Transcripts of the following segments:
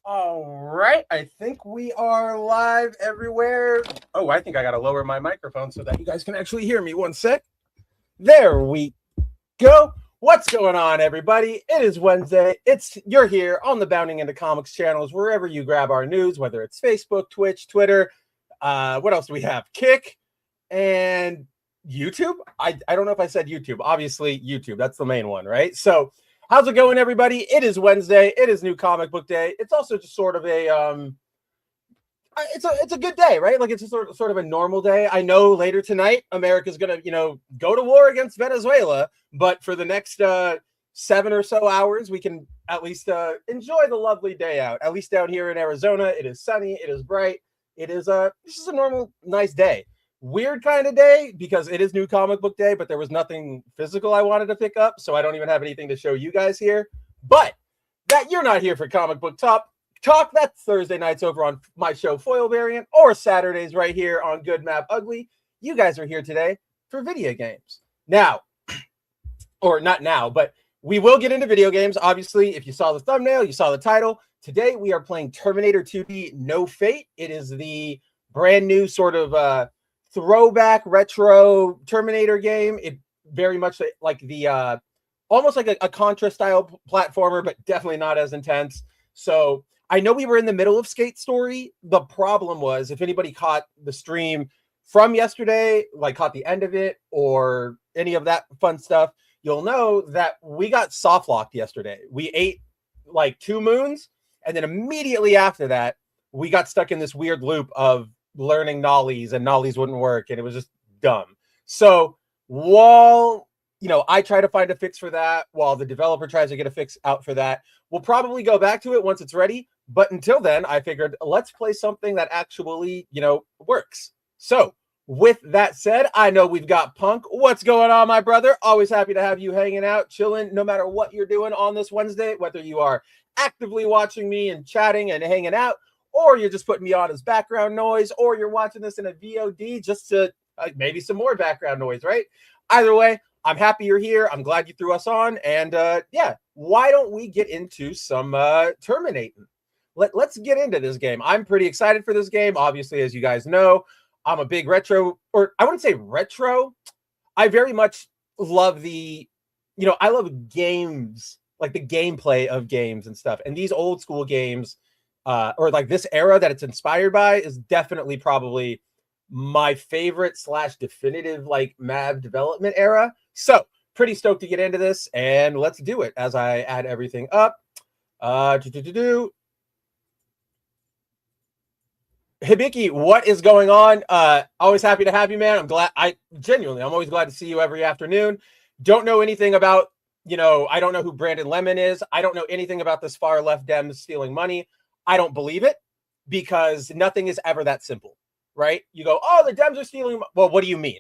All right, I think we are live everywhere. Oh, I think I got to lower my microphone so that you guys can actually hear me. One sec. There we go. What's going on, everybody? It is Wednesday. You're here on the Bounding into Comics channels, wherever you grab our news, whether it's Facebook, Twitch, Twitter. What else do we have? Kick and YouTube. I don't know if I said YouTube. Obviously, YouTube. That's the main one, right? So, how's it going, everybody? It is Wednesday. It is New Comic Book Day. It's also just sort of a it's a good day, right? Like it's a sort of a normal day. I know later tonight America's gonna go to war against Venezuela, but for the next 7 or so hours, we can at least enjoy the lovely day out. At least down here in Arizona, it is sunny, it is bright, it is this is a normal nice day. Weird kind of day because it is New Comic Book Day, but there was nothing physical I wanted to pick up, so I don't even have anything to show you guys here. But that you're not here for comic book talk, that's Thursday nights over on my show Foil Variant, or Saturdays right here on Good Map Ugly. You guys are here today for video games. Now, or not now, but we will get into video games. Obviously, if you saw the thumbnail, you saw the title. Today we are playing Terminator 2D No Fate. It is the brand new sort of throwback retro Terminator game. It very much like the almost like a Contra style platformer, but definitely not as intense. So I know we were in the middle of Skate Story. The problem was, if anybody caught the stream from yesterday, like caught the end of it or any of that fun stuff, you'll know that we got soft locked yesterday. We ate like 2 moons, and then immediately after that, we got stuck in this weird loop of learning nollies, and nollies wouldn't work, and it was just dumb. So while I try to find a fix for that, while the developer tries to get a fix out for that, we'll probably go back to it once it's ready. But until then, I figured let's play something that actually, works. So with that said, I know we've got Punk. What's going on, my brother? Always happy to have you hanging out, chilling, no matter what you're doing on this Wednesday, whether you are actively watching me and chatting and hanging out, or you're just putting me on as background noise, or you're watching this in a VOD just to maybe some more background noise, right? Either way, I'm happy you're here. I'm glad you threw us on. And yeah, why don't we get into some Terminating? Let's get into this game. I'm pretty excited for this game. Obviously, as you guys know, I'm a big retro, or I wouldn't say retro. I very much love I love games, like the gameplay of games and stuff. And these old school games, or like this era that it's inspired by, is definitely probably my favorite / definitive like MAV development era. So pretty stoked to get into this, and let's do it as I add everything up. Hibiki, what is going on? Always happy to have you, man. I'm always glad to see you every afternoon. Don't know anything about, I don't know who Brandon Lemon is. I don't know anything about this far left Dems stealing money. I don't believe it, because nothing is ever that simple, right? You go, oh, the Dems are stealing. Well, what do you mean?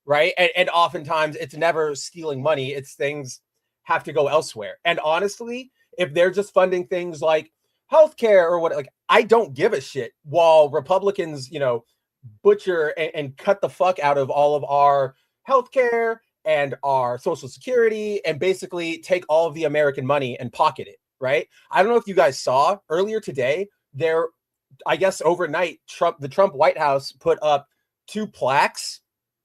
Right. And oftentimes it's never stealing money. It's things have to go elsewhere. And honestly, if they're just funding things like healthcare or what, like, I don't give a shit, while Republicans, butcher and cut the fuck out of all of our healthcare and our Social Security, and basically take all of the American money and pocket it. Right. I don't know if you guys saw earlier today, I guess overnight, the Trump White House put up 2 plaques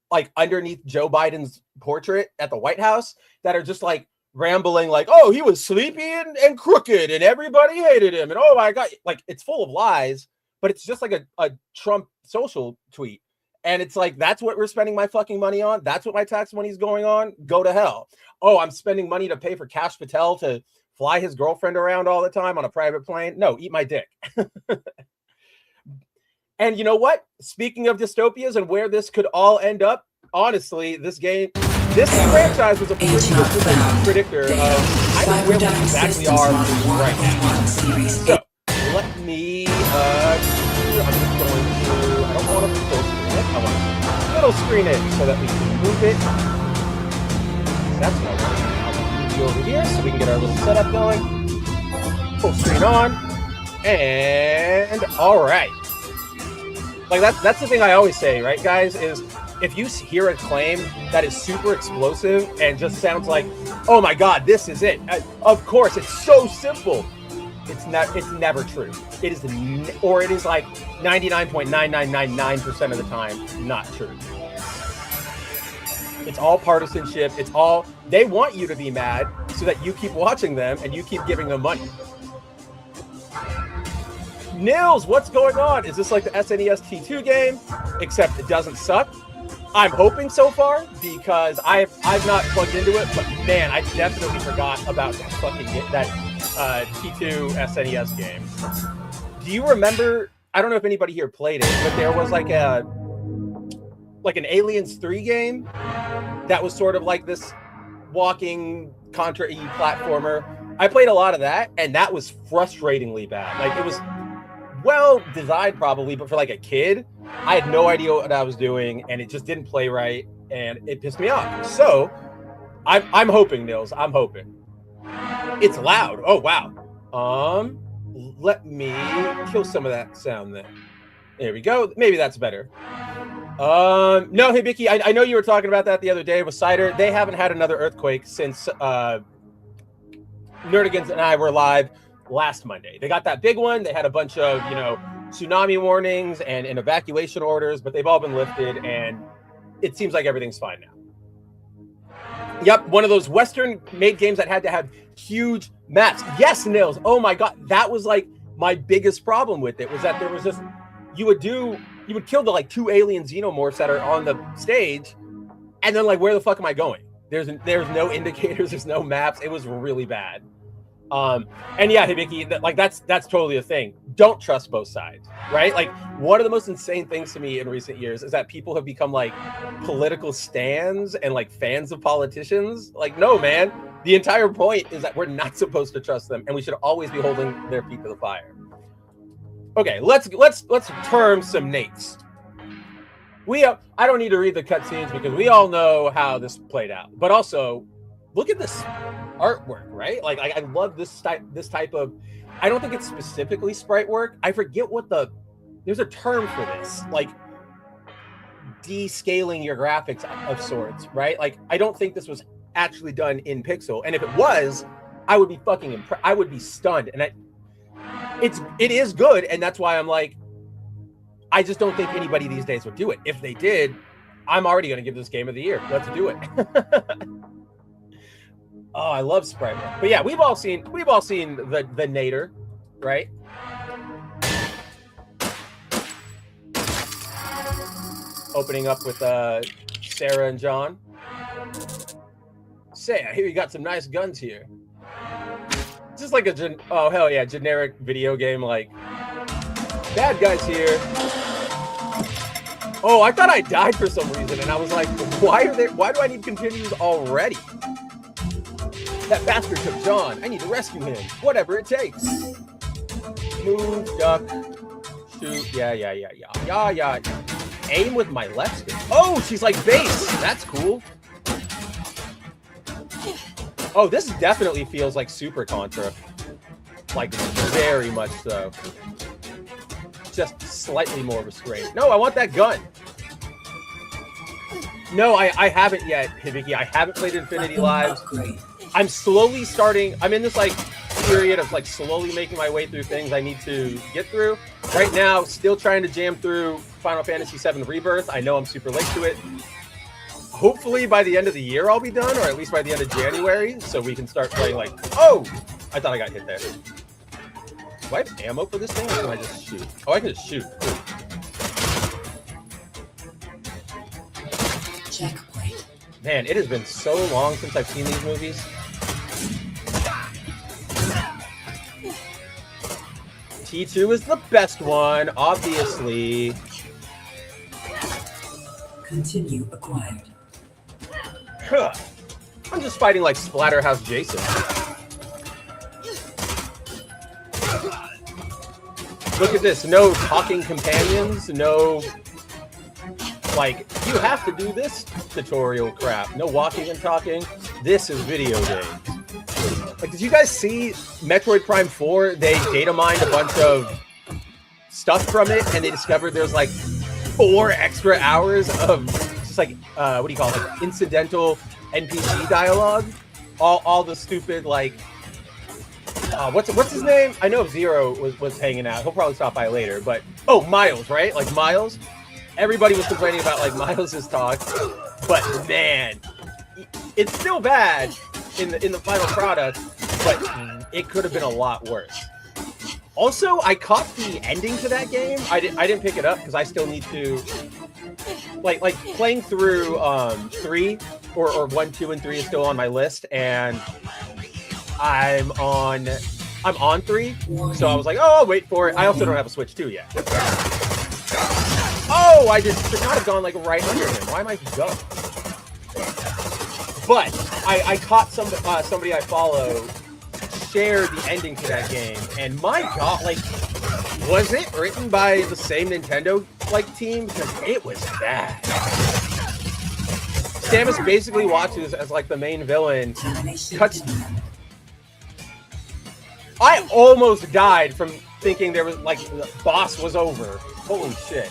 like underneath Joe Biden's portrait at the White House that are just like rambling like, oh, he was sleepy and crooked and everybody hated him. And oh my God, like it's full of lies, but it's just like a Trump social tweet. And it's like, that's what we're spending my fucking money on. That's what my tax money is going on. Go to hell. Oh, I'm spending money to pay for Kash Patel to fly his girlfriend around all the time on a private plane. No, eat my dick. And you know what? Speaking of dystopias and where this could all end up, honestly, this franchise was a pretty good predictor of where we exactly are right now. So let me, I'm just going to, I don't want to full screen it. I want to little screen it so that we can move it. That's what I want. I'll move you over here so we can get our little setup going. Full screen on. And all right. Like that's the thing I always say, right, guys, is if you hear a claim that is super explosive and just sounds like, oh my God, this is it. Of course, it's so simple. It's never true. It is, or it is like 99.9999% of the time not true. It's all partisanship. It's all, they want you to be mad so that you keep watching them and you keep giving them money. Nils, what's going on? Is this like the SNES T2 game, except it doesn't suck? I'm hoping so far, because I've not plugged into it, but man, I definitely forgot about that fucking T2 SNES game. Do you remember? I don't know if anybody here played it, but there was like an Aliens 3 game that was sort of like this walking Contra E platformer. I played a lot of that, and that was frustratingly bad. Like, it was well designed probably, but for like a kid, I had no idea what I was doing, and it just didn't play right, and it pissed me off. So I'm hoping, Nils. I'm hoping. It's loud. Oh wow. Let me kill some of that sound then. There we go. Maybe that's better. No, hey Vicky, I know you were talking about that the other day with Cider. They haven't had another earthquake since Nerdigans and I were live last Monday. They got that big one. They had a bunch of, tsunami warnings and evacuation orders, but they've all been lifted, and it seems like everything's fine now. Yep, one of those Western-made games that had to have huge maps. Yes, Nils. Oh my God, that was like my biggest problem with it, was that there was just, you would kill the like 2 alien xenomorphs that are on the stage, and then like, where the fuck am I going? There's no indicators, there's no maps. It was really bad. And yeah, Hibiki, like that's totally a thing. Don't trust both sides, right? Like, one of the most insane things to me in recent years is that people have become like political stans and like fans of politicians. Like, no, man. The entire point is that we're not supposed to trust them, and we should always be holding their feet to the fire. Okay, let's term some Nates. I don't need to read the cutscenes because we all know how this played out. But also, look at this artwork, right? Like I love this type of. I don't think it's specifically sprite work. I forget there's a term for this, like descaling your graphics of sorts, right? Like, I don't think this was actually done in pixel, and if it was, I would be fucking impressed. I would be stunned, and it is good, and that's why I'm like, I just don't think anybody these days would do it. If they did, I'm already going to give this game of the year. Let's do it. Oh, I love sprite work. But yeah, we've all seen the Nader, right? Opening up with Sarah and John. Say, I hear you got some nice guns here. Just like oh hell yeah, generic video game, like bad guys here. Oh, I thought I died for some reason, and I was like, why do I need continues already? That bastard took John. I need to rescue him. Whatever it takes. Move, duck, shoot. Yeah. Aim with my left stick. Oh, she's like base. That's cool. Oh, this definitely feels like Super Contra. Like, very much so. Just slightly more restrained. No, I want that gun. No, I haven't yet, Hibiki. I haven't played Infinity Lives. I'm slowly starting. I'm in this like period of like slowly making my way through things I need to get through. Right now, still trying to jam through Final Fantasy VII Rebirth. I know I'm super late to it. Hopefully by the end of the year I'll be done, or at least by the end of January, so we can start playing like. Oh, I thought I got hit there. Do I have ammo for this thing, or can I just shoot? Oh, I can just shoot. Cool. Checkpoint. Man, it has been so long since I've seen these movies. T2 is the best one, obviously. Continue acquired. Huh. I'm just fighting like Splatterhouse Jason. Look at this. No talking companions. No, like, you have to do this tutorial crap. No walking and talking. This is video games. Like, did you guys see Metroid Prime 4? They data mined a bunch of stuff from it, and they discovered there's like 4 extra hours of just like, what do you call it? Like incidental NPC dialogue. All the stupid, like, What's his name? I know Zero was hanging out. He'll probably stop by later. But oh, Miles, right? Like Miles. Everybody was complaining about like Miles's talk, but man, it's still bad in the final product. But it could have been a lot worse. Also, I caught the ending to that game. I didn't pick it up because I still need to like playing through 3 or 1, 2, and 3 is still on my list, and I'm on 3. So I was like, oh, I'll wait for it. I also don't have a Switch 2 yet. Oh, I just should not have gone like right under him. Why am I go? But I caught somebody I follow share the ending to that game, and my god, like, was it written by the same Nintendo like team? Because it was bad. Samus basically watches as like the main villain. I almost died from thinking there was like the boss was over. Holy shit.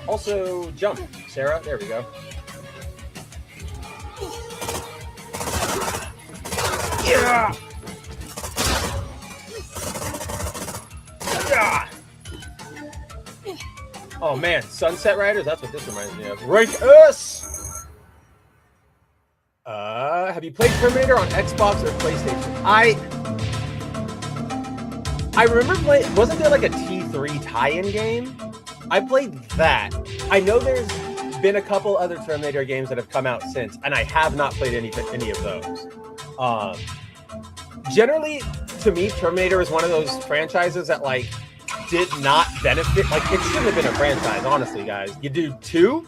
Also, jump, Sarah. There we go. Yeah. Yeah. Oh man, Sunset Riders. That's what this reminds me of. Rank us. Have you played Terminator on Xbox or PlayStation? I remember playing. Wasn't there like a T3 tie-in game? I played that. I know there's been a couple other Terminator games that have come out since, and I have not played any of those. Generally, to me, Terminator is one of those franchises that like did not benefit. Like it shouldn't have been a franchise, honestly, guys. You do 2,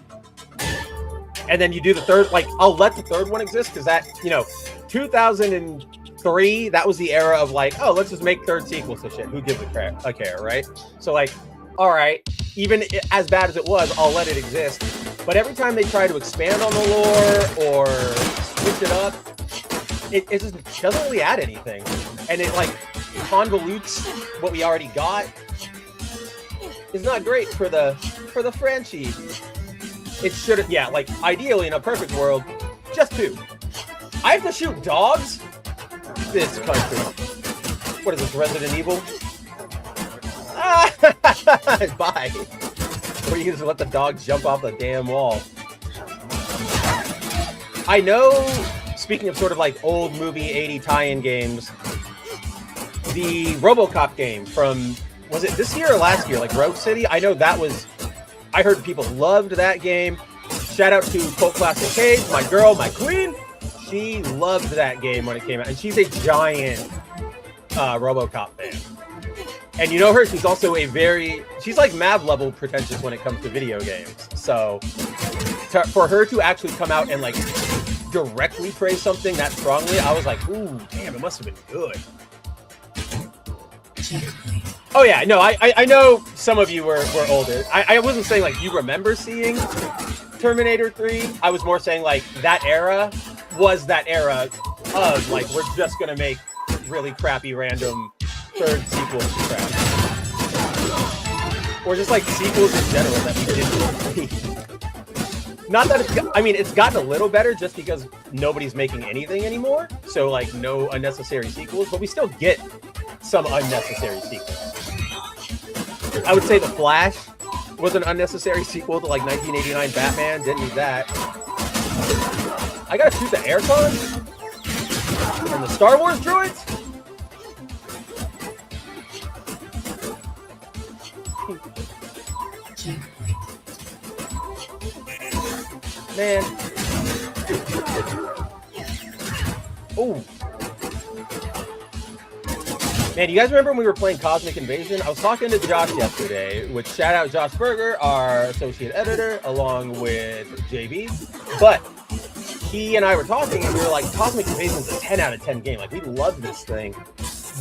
and then you do the third. Like I'll let the third one exist because that 2003, that was the era of like, oh, let's just make third sequels to shit. Who gives a care, right? So like, all right, even as bad as it was, I'll let it exist. But every time they try to expand on the lore or switch it up, it just doesn't really add anything, and it like convolutes what we already got. It's not great for the franchise. It should have, yeah, like ideally in a perfect world, just 2. I have to shoot dogs? This country. What is this, Resident Evil? Bye. Or you just let the dog jump off the damn wall. I know, speaking of sort of like old movie 80 tie-in games, the RoboCop game from, was it this year or last year? Like Rogue City? I know that was, I heard people loved that game. Shout out to Cult Classic Kate, my girl, my queen. She loved that game when it came out, and she's a giant RoboCop fan. And you know her, she's also she's like Mav level pretentious when it comes to video games. So for her to actually come out and like directly praise something that strongly, I was like, ooh, damn, it must have been good. Oh yeah, no, I know some of you were older. I wasn't saying like you remember seeing Terminator 3. I was more saying like that era was that era of like, we're just gonna make really crappy random third sequels to crap. Or just like sequels in general that we didn't. Not that it's gotten a little better just because nobody's making anything anymore. So like no unnecessary sequels, but we still get some unnecessary sequels. I would say The Flash was an unnecessary sequel to like 1989 Batman. Didn't need that. I gotta shoot the aircon and the Star Wars droids. Man. Oh. Man, you guys remember when we were playing Cosmic Invasion? I was talking to Josh yesterday, which shout out Josh Berger, our associate editor, along with JB. But he and I were talking, and we were like, Cosmic Invasion is a 10 out of 10 game. Like, we love this thing.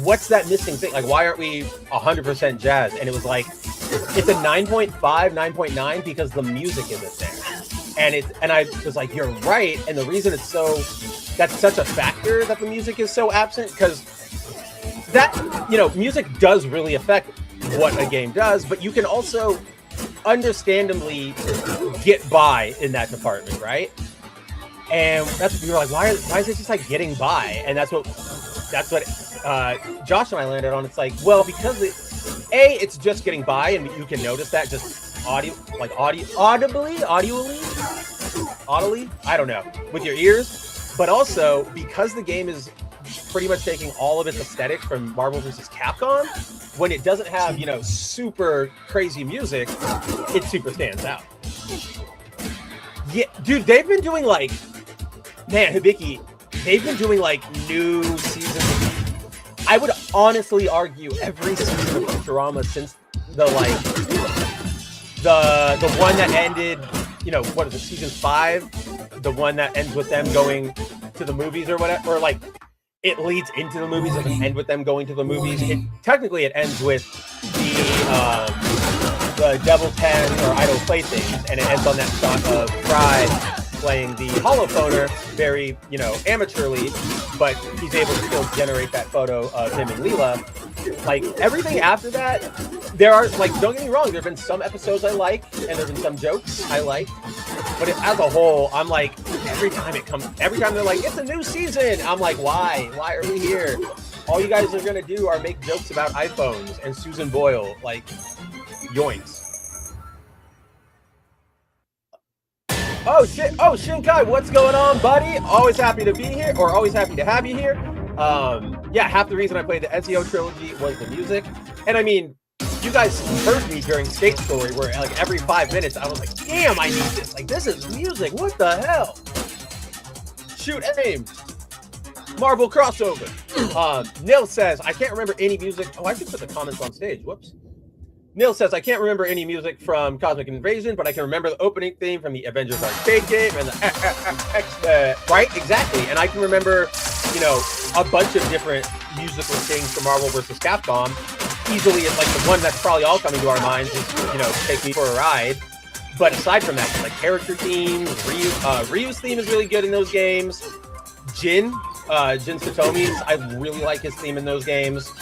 What's that missing thing? Like, why aren't we 100% jazzed? And it was like, it's a 9.5, 9.9 because the music isn't there. And I was like, you're right. And the reason that's such a factor that the music is so absent, because that, music does really affect what a game does, but you can also understandably get by in that department, right? And that's what we were like, why is it just like getting by? And that's what Josh and I landed on, it's like, well, because it's just getting by, and you can notice that just audibly, I don't know, with your ears, but also because the game is pretty much taking all of its aesthetics from Marvel vs. Capcom, when it doesn't have, you know, super crazy music, it super stands out. Yeah, dude, they've been doing like, man, Hibiki, they've been doing like new seasons. I would honestly argue every season of Futurama since the one that ended, you know, what is it, season 5, the one that ends with them going to the movies or whatever, or like it leads into the movies and end with them going to the movies. Technically, it ends with the Devil 10 or Idle Playthings, and it ends on that shot of Fry playing the holophoner, very, you know, amateurly, but he's able to still generate that photo of him and Leela. Like, everything after that, there are, like, don't get me wrong, there have been some episodes I like, and there have been some jokes I like, but as a whole, I'm like, every time they're like, it's a new season, I'm like, why? Why are we here? All you guys are gonna do are make jokes about iPhones and Susan Boyle, like, yoinks. Oh shit! Oh, Shinkai, what's going on, buddy? Always happy to be here, or always happy to have you here. Yeah, half the reason I played the Ezio trilogy was the music, and I mean, you guys heard me during Skate Story, where like every 5 minutes I was like, "Damn, I need this! Like, this is music. What the hell?" Shoot, aim. Marvel crossover. Nil says, I can't remember any music. Oh, I should put the comments on stage. Whoops. Nil says, I can't remember any music from Cosmic Invasion, but I can remember the opening theme from the Avengers arcade game and the right? Exactly. And I can remember, you know, a bunch of different musical things from Marvel vs. Capcom. Easily, it's like the one that's probably all coming to our minds is, you know, Take Me for a Ride. But aside from that, like character themes, Ryu's theme is really good in those games. Jin Satomi's, I really like his theme in those games.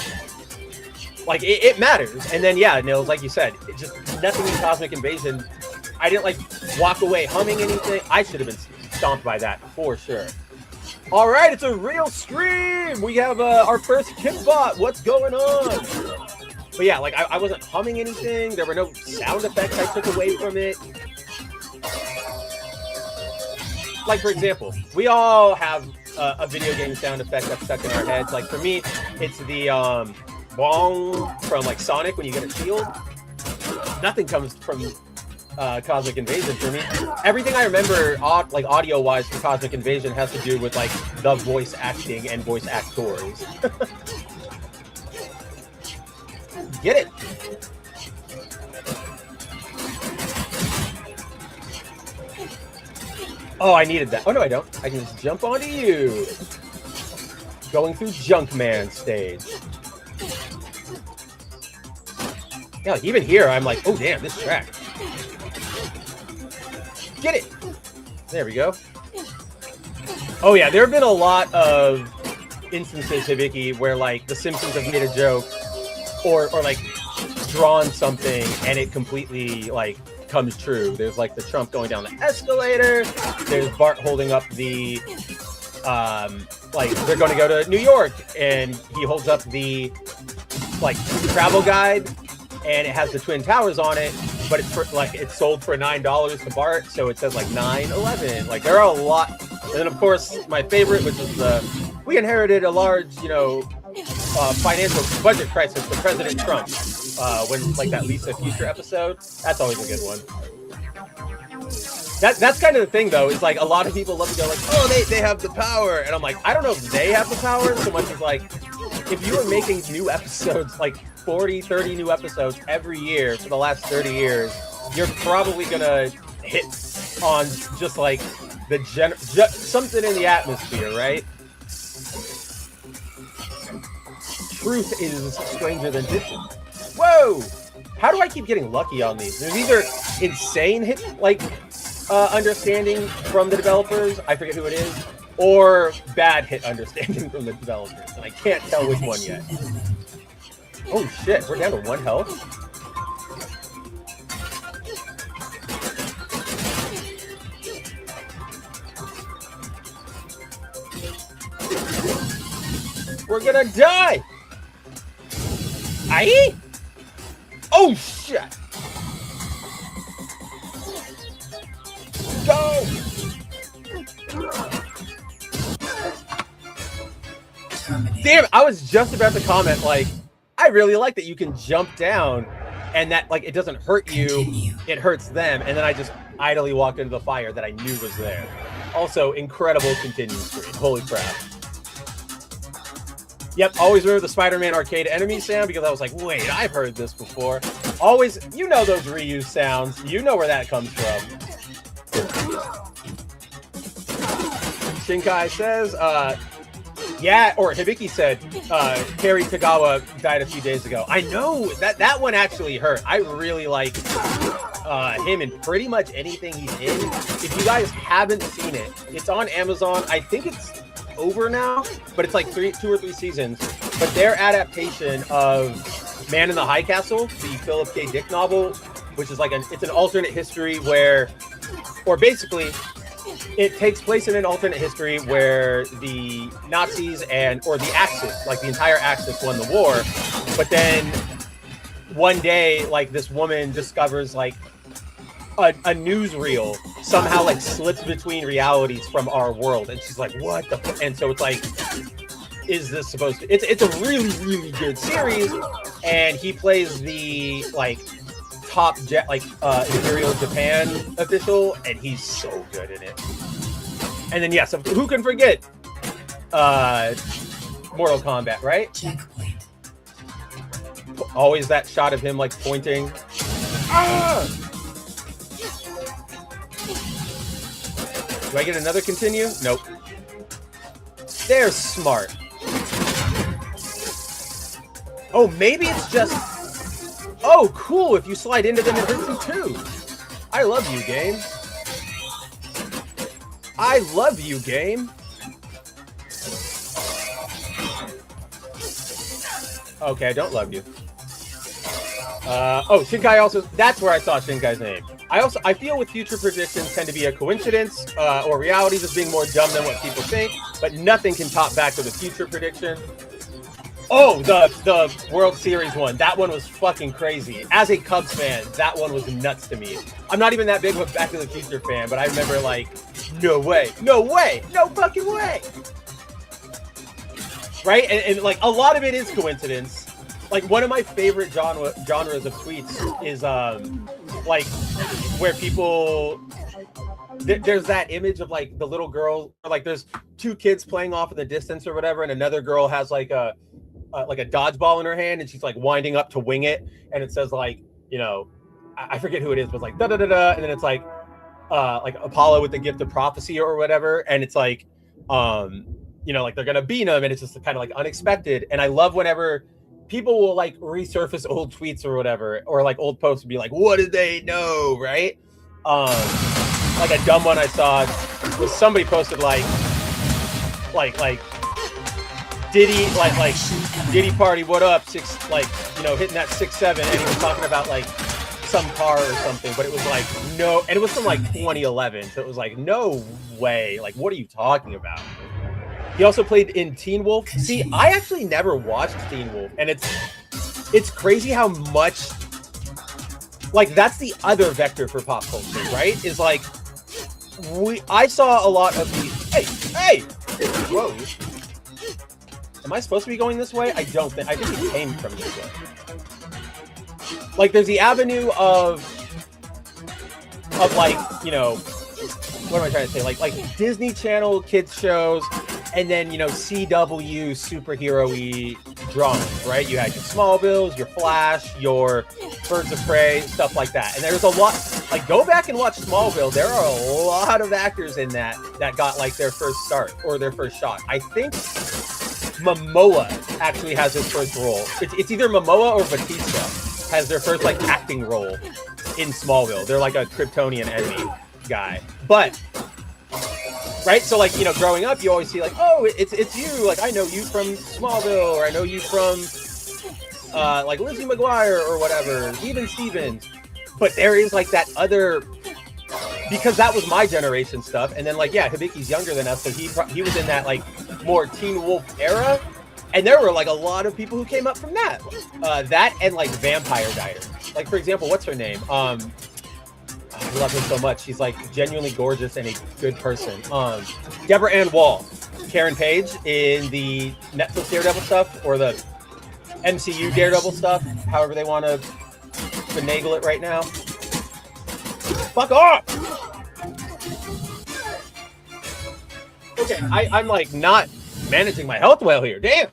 Like, it matters. And then, yeah, Nils, like you said, it just nothing in Cosmic Invasion. I didn't, like, walk away humming anything. I should have been stomped by that, for sure. All right, it's a real stream. We have our first Kickbot. What's going on? But, yeah, like, I wasn't humming anything. There were no sound effects I took away from it. Like, for example, we all have a video game sound effect that's stuck in our heads. Like, for me, it's the bong from like Sonic when you get a shield. Nothing comes from Cosmic Invasion for me. Everything I remember like audio wise from Cosmic Invasion has to do with like the voice acting and voice actors. Get it. Oh, I needed that. Oh no, I don't. I can just jump onto you. Going through Junkman stage. Yeah, like even here, I'm like, oh damn, this track. Get it! There we go. Oh yeah, there have been a lot of instances, Hibiki, where like The Simpsons have made a joke or like drawn something and it completely like comes true. There's like the Trump going down the escalator. There's Bart holding up the like they're going to go to New York and he holds up the like travel guide and it has the Twin Towers on it, but it's for, like it's sold for $9 to Bart, so it says like 9/11. Like there are a lot. And then of course my favorite, which is we inherited a large, you know, financial budget crisis from President Trump. When like that Lisa Future episode, that's always a good one. That's kind of the thing though, is like a lot of people love to go like, oh, they have the power, and I'm like, I don't know if they have the power so much as like, if you were making new episodes, like 40-30 new episodes every year for the last 30 years, you're probably gonna hit on just like the something in the atmosphere, right? Truth is stranger than fiction. Whoa! How do I keep getting lucky on these? There's either insane hit, like, understanding from the developers, I forget who it is, or bad hit understanding from the developers, and I can't tell which one yet. Oh shit, we're down to 1 health? We're gonna die. Aye? Oh shit! Go! Terminator. Damn, I was just about to comment, like, I really like that you can jump down and that, like, it doesn't hurt you, Continue. it hurts them, and then I just idly walked into the fire that I knew was there. Also, incredible continue screen. Holy crap. Yep, always remember the Spider-Man arcade enemy sound because I was like, wait, I've heard this before. Always, you know those reuse sounds. You know where that comes from. Shinkai says, yeah, or Hibiki said, Kerry Tagawa died a few days ago. I know, that one actually hurt. I really like him in pretty much anything he's in. If you guys haven't seen it, it's on Amazon. I think it's over now, but it's like 2 or 3 seasons. But their adaptation of Man in the High Castle, the Philip K. Dick novel, which is like it's an alternate history where, or basically, it takes place in an alternate history where the Nazis or the Axis, like the entire Axis, won the war. But then one day, like this woman discovers like a newsreel somehow like slips between realities from our world, and she's like, "What the?" And so it's like, is this supposed to? It's a really really good series, and he plays the like top Imperial Japan official, and he's so good in it. And then yes, who can forget Mortal Kombat, right? Checkpoint. Always that shot of him like pointing. Ah! Do I get another continue? Nope. They're smart. Oh, maybe it's just... Oh, cool. If you slide into them, it hurts you too. I love you, game. I love you, game. Okay, I don't love you. Oh, Shinkai also... That's where I saw Shinkai's name. I feel with future predictions tend to be a coincidence or reality just being more dumb than what people think, but nothing can top Back to the Future prediction. Oh, the World Series one. That one was fucking crazy. As a Cubs fan, that one was nuts to me. I'm not even that big of a Back to the Future fan, but I remember like, no way, no fucking way. Right? And like a lot of it is coincidence. Like one of my favorite genres of tweets is like where people there's that image of like the little girl, or like there's 2 kids playing off in the distance or whatever, and another girl has like a dodgeball in her hand, and she's like winding up to wing it, and it says like, you know, I forget who it is, but it's like da da da da, and then it's like Apollo with the gift of prophecy or whatever, and it's like you know, like they're gonna beat him, and it's just kind of like unexpected. And I love whenever people will like resurface old tweets or whatever, or like old posts and be like, what did they know, right? Like a dumb one I saw was somebody posted like Diddy Diddy party, what up, hitting that 6-7, and he was talking about like some car or something, but it was like no, and it was from like 2011, so it was like no way, like what are you talking about? He also played in Teen Wolf. See, I actually never watched Teen Wolf, and it's crazy how much, like, that's the other vector for pop culture, right? Is like, I saw a lot of these. Hey, whoa. Am I supposed to be going this way? I don't think. I think he came from this way. Like, there's the avenue of like, you know, what am I trying to say? Like Disney Channel kids shows. And then, you know, CW superhero-y dramas, right? You had your Smallvilles, your Flash, your Birds of Prey, stuff like that. And there's a lot, like, go back and watch Smallville. There are a lot of actors in that got, like, their first start or their first shot. I think Momoa actually has his first role. It's either Momoa or Batista has their first, like, acting role in Smallville. They're, like, a Kryptonian enemy guy. But... right, so like, you know, growing up, you always see like, oh, it's you. Like, I know you from Smallville, or I know you from like Lizzie McGuire or whatever, even Stevens. But there is like that other, because that was my generation stuff. And then like, yeah, Hibiki's younger than us, so he was in that like more Teen Wolf era. And there were like a lot of people who came up from that. That and like Vampire Diaries. Like, for example, what's her name? I love her so much. She's like genuinely gorgeous and a good person. Deborah Ann Wall, Karen Page in the Netflix Daredevil stuff or the MCU Daredevil stuff, however they want to finagle it right now. Fuck off! Okay, I'm like not managing my health well here. Damn.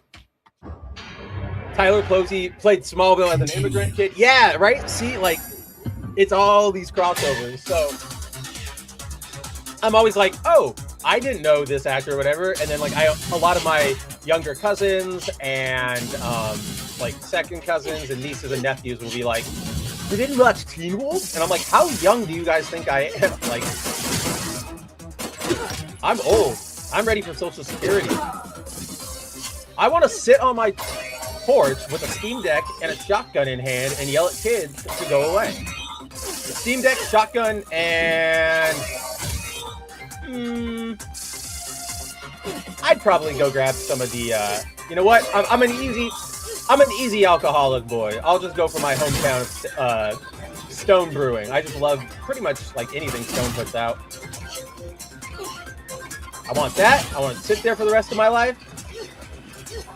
Tyler Posey played Smallville as an immigrant kid. Yeah, right? See, like, it's all these crossovers. So I'm always like, oh, I didn't know this actor or whatever. And then like a lot of my younger cousins and like second cousins and nieces and nephews will be like, you didn't watch Teen Wolf? And I'm like, how young do you guys think I am? Like, I'm old. I'm ready for Social Security. I want to sit on my porch with a Steam Deck and a shotgun in hand and yell at kids to go away. Steam Deck, shotgun, and I'd probably go grab some of the. You know what? I'm an easy alcoholic boy. I'll just go for my hometown Stone Brewing. I just love pretty much like anything Stone puts out. I want that. I want to sit there for the rest of my life,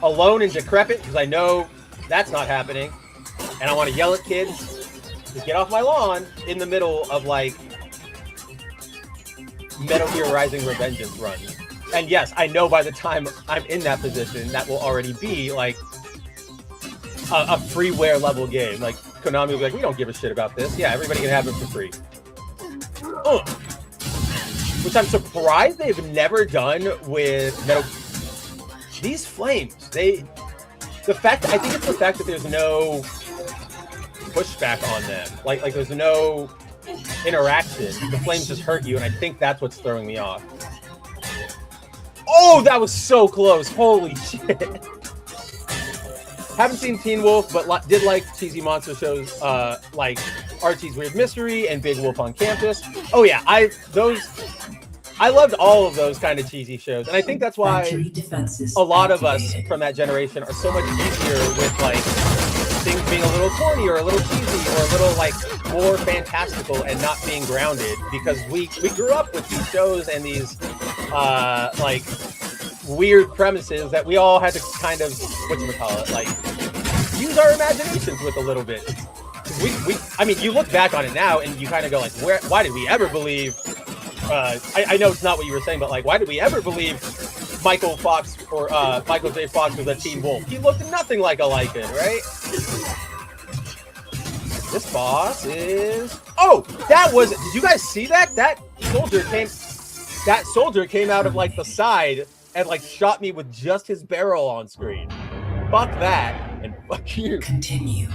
alone and decrepit, because I know that's not happening. And I want to yell at kids to get off my lawn in the middle of like Metal Gear Rising Revengeance run. And yes, I know by the time I'm in that position, that will already be like a freeware level game. Like Konami will be like, we don't give a shit about this. Yeah, everybody can have it for free. Which I'm surprised they've never done with Metal. These flames, I think it's the fact that there's no pushback on them. Like there's no interaction. The flames just hurt you, and I think that's what's throwing me off. Oh, that was so close. Holy shit. Haven't seen Teen Wolf, but did like cheesy monster shows like Archie's Weird Mystery and Big Wolf on Campus. Oh yeah, I loved all of those kind of cheesy shows, and I think that's why a lot of us from that generation are so much easier with like things being a little corny or a little cheesy or a little like more fantastical and not being grounded, because we grew up with these shows and these like weird premises that we all had to kind of like use our imaginations with a little bit. I mean, you look back on it now and you kind of go like, why did we ever believe? I know it's not what you were saying, but like, why did we ever believe Michael Fox or Michael J. Fox was a Teen Wolf? He looked nothing like a Lycan, right? This boss is. Oh, that was. Did you guys see that? That soldier came out of like the side and like shot me with just his barrel on screen. Fuck that and fuck you. Continue.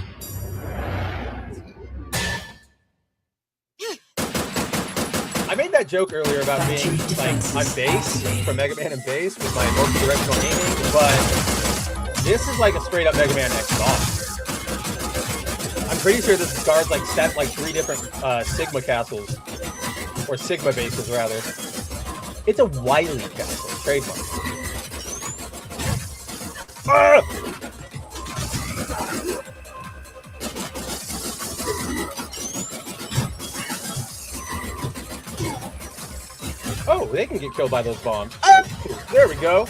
I made that joke earlier about being like on base from Mega Man and base with my multi-directional aiming, but this is like a straight up Mega Man X boss. I'm pretty sure this guard's like set like 3 different Sigma castles, or Sigma bases rather. It's a Wily castle, trademark. Oh, they can get killed by those bombs. There we go.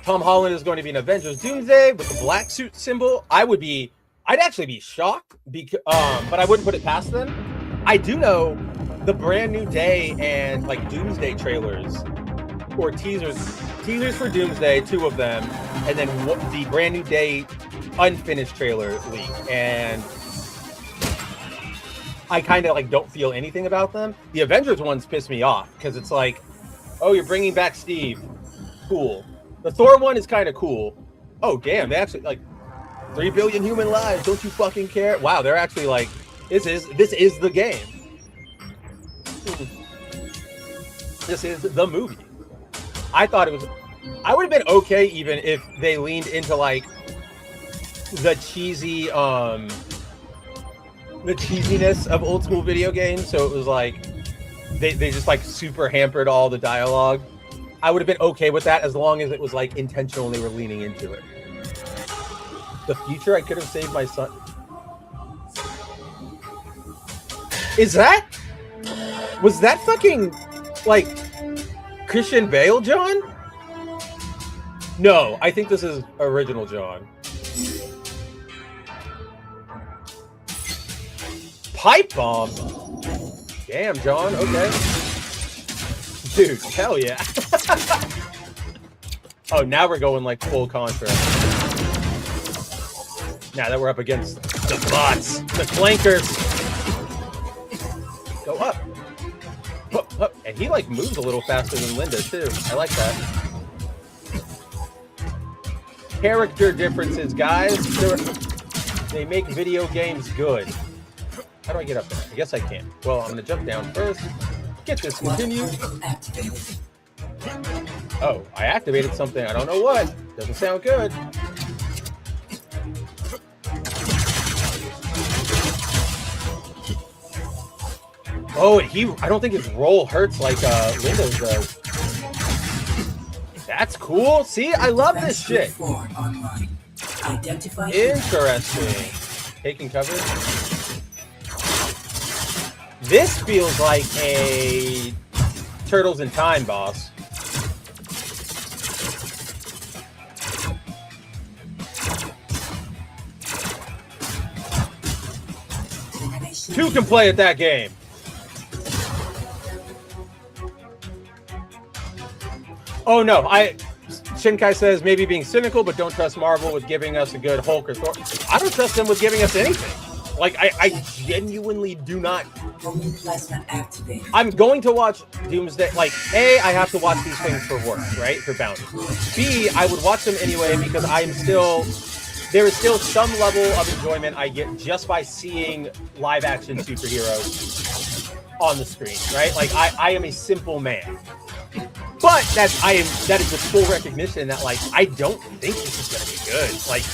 Tom Holland is going to be in Avengers Doomsday with the black suit symbol. I'd actually be shocked, because, but I wouldn't put it past them. I do know the Brand New Day and like Doomsday trailers or teasers for Doomsday, 2 of them, and then the Brand New Day unfinished trailer leak, and I kind of like don't feel anything about them. The Avengers ones piss me off because it's like, oh, you're bringing back Steve, cool. The Thor one is kind of cool. Oh damn, they actually like 3 billion human lives. Don't you fucking care? Wow, they're actually like, this is the game. This is the movie. I thought it was. I would have been okay even if they leaned into like the cheesy the cheesiness of old school video games, so it was like they just like super hampered all the dialogue. I would have been okay with that as long as it was like intentional and they were leaning into it. The future, I could have saved my son. Was that fucking like Christian Bale, John? No, I think this is original John. Pipe bomb? Damn, John, okay. Dude, hell yeah. Oh, now we're going like full Contra. Now that we're up against the bots, the flankers. Go up. Up, up. And he like moves a little faster than Linda too. I like that. Character differences, guys. They make video games good. How do I get up there? I guess I can't. Well, I'm gonna jump down first. Get this continue. Oh, I activated something. I don't know what. Doesn't sound good. Oh, and I don't think his roll hurts like Windows does. That's cool. See, I love this shit. Interesting. Taking cover. This feels like a Turtles in Time boss. Two can play at that game. Oh no, Shinkai says maybe being cynical, but don't trust Marvel with giving us a good Hulk or Thor. I don't trust them with giving us anything. Like I genuinely do not. I'm going to watch Doomsday. Like A, I have to watch these things for work, right? For bounty. B, I would watch them anyway because there is still some level of enjoyment I get just by seeing live action superheroes on the screen, right? Like I am a simple man. But that is with full recognition that like I don't think this is gonna be good. Like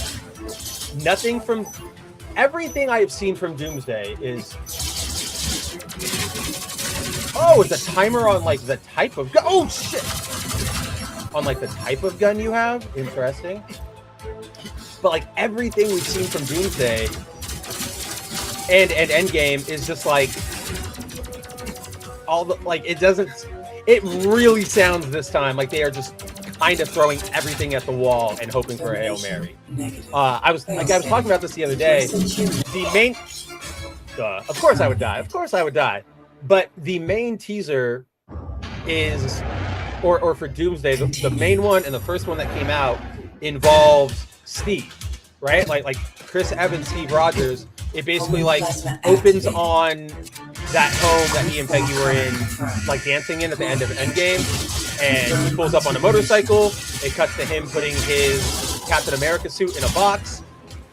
nothing from everything I have seen from Doomsday is it's a timer on like the type of gun. Oh shit! On like the type of gun you have. Interesting. But like everything we've seen from Doomsday and Endgame is just like all the like it doesn't. It really sounds this time like they are just kind of throwing everything at the wall and hoping for a Hail Mary. I was talking about this the other day. The main, of course I would die. Of course I would die. But the main teaser is, or for Doomsday, the main one and the first one that came out involves Steve, right? Like Chris Evans, Steve Rogers. It basically like opens on that home that he and Peggy were in, like dancing in at the end of Endgame, and he pulls up on a motorcycle. It cuts to him putting his Captain America suit in a box,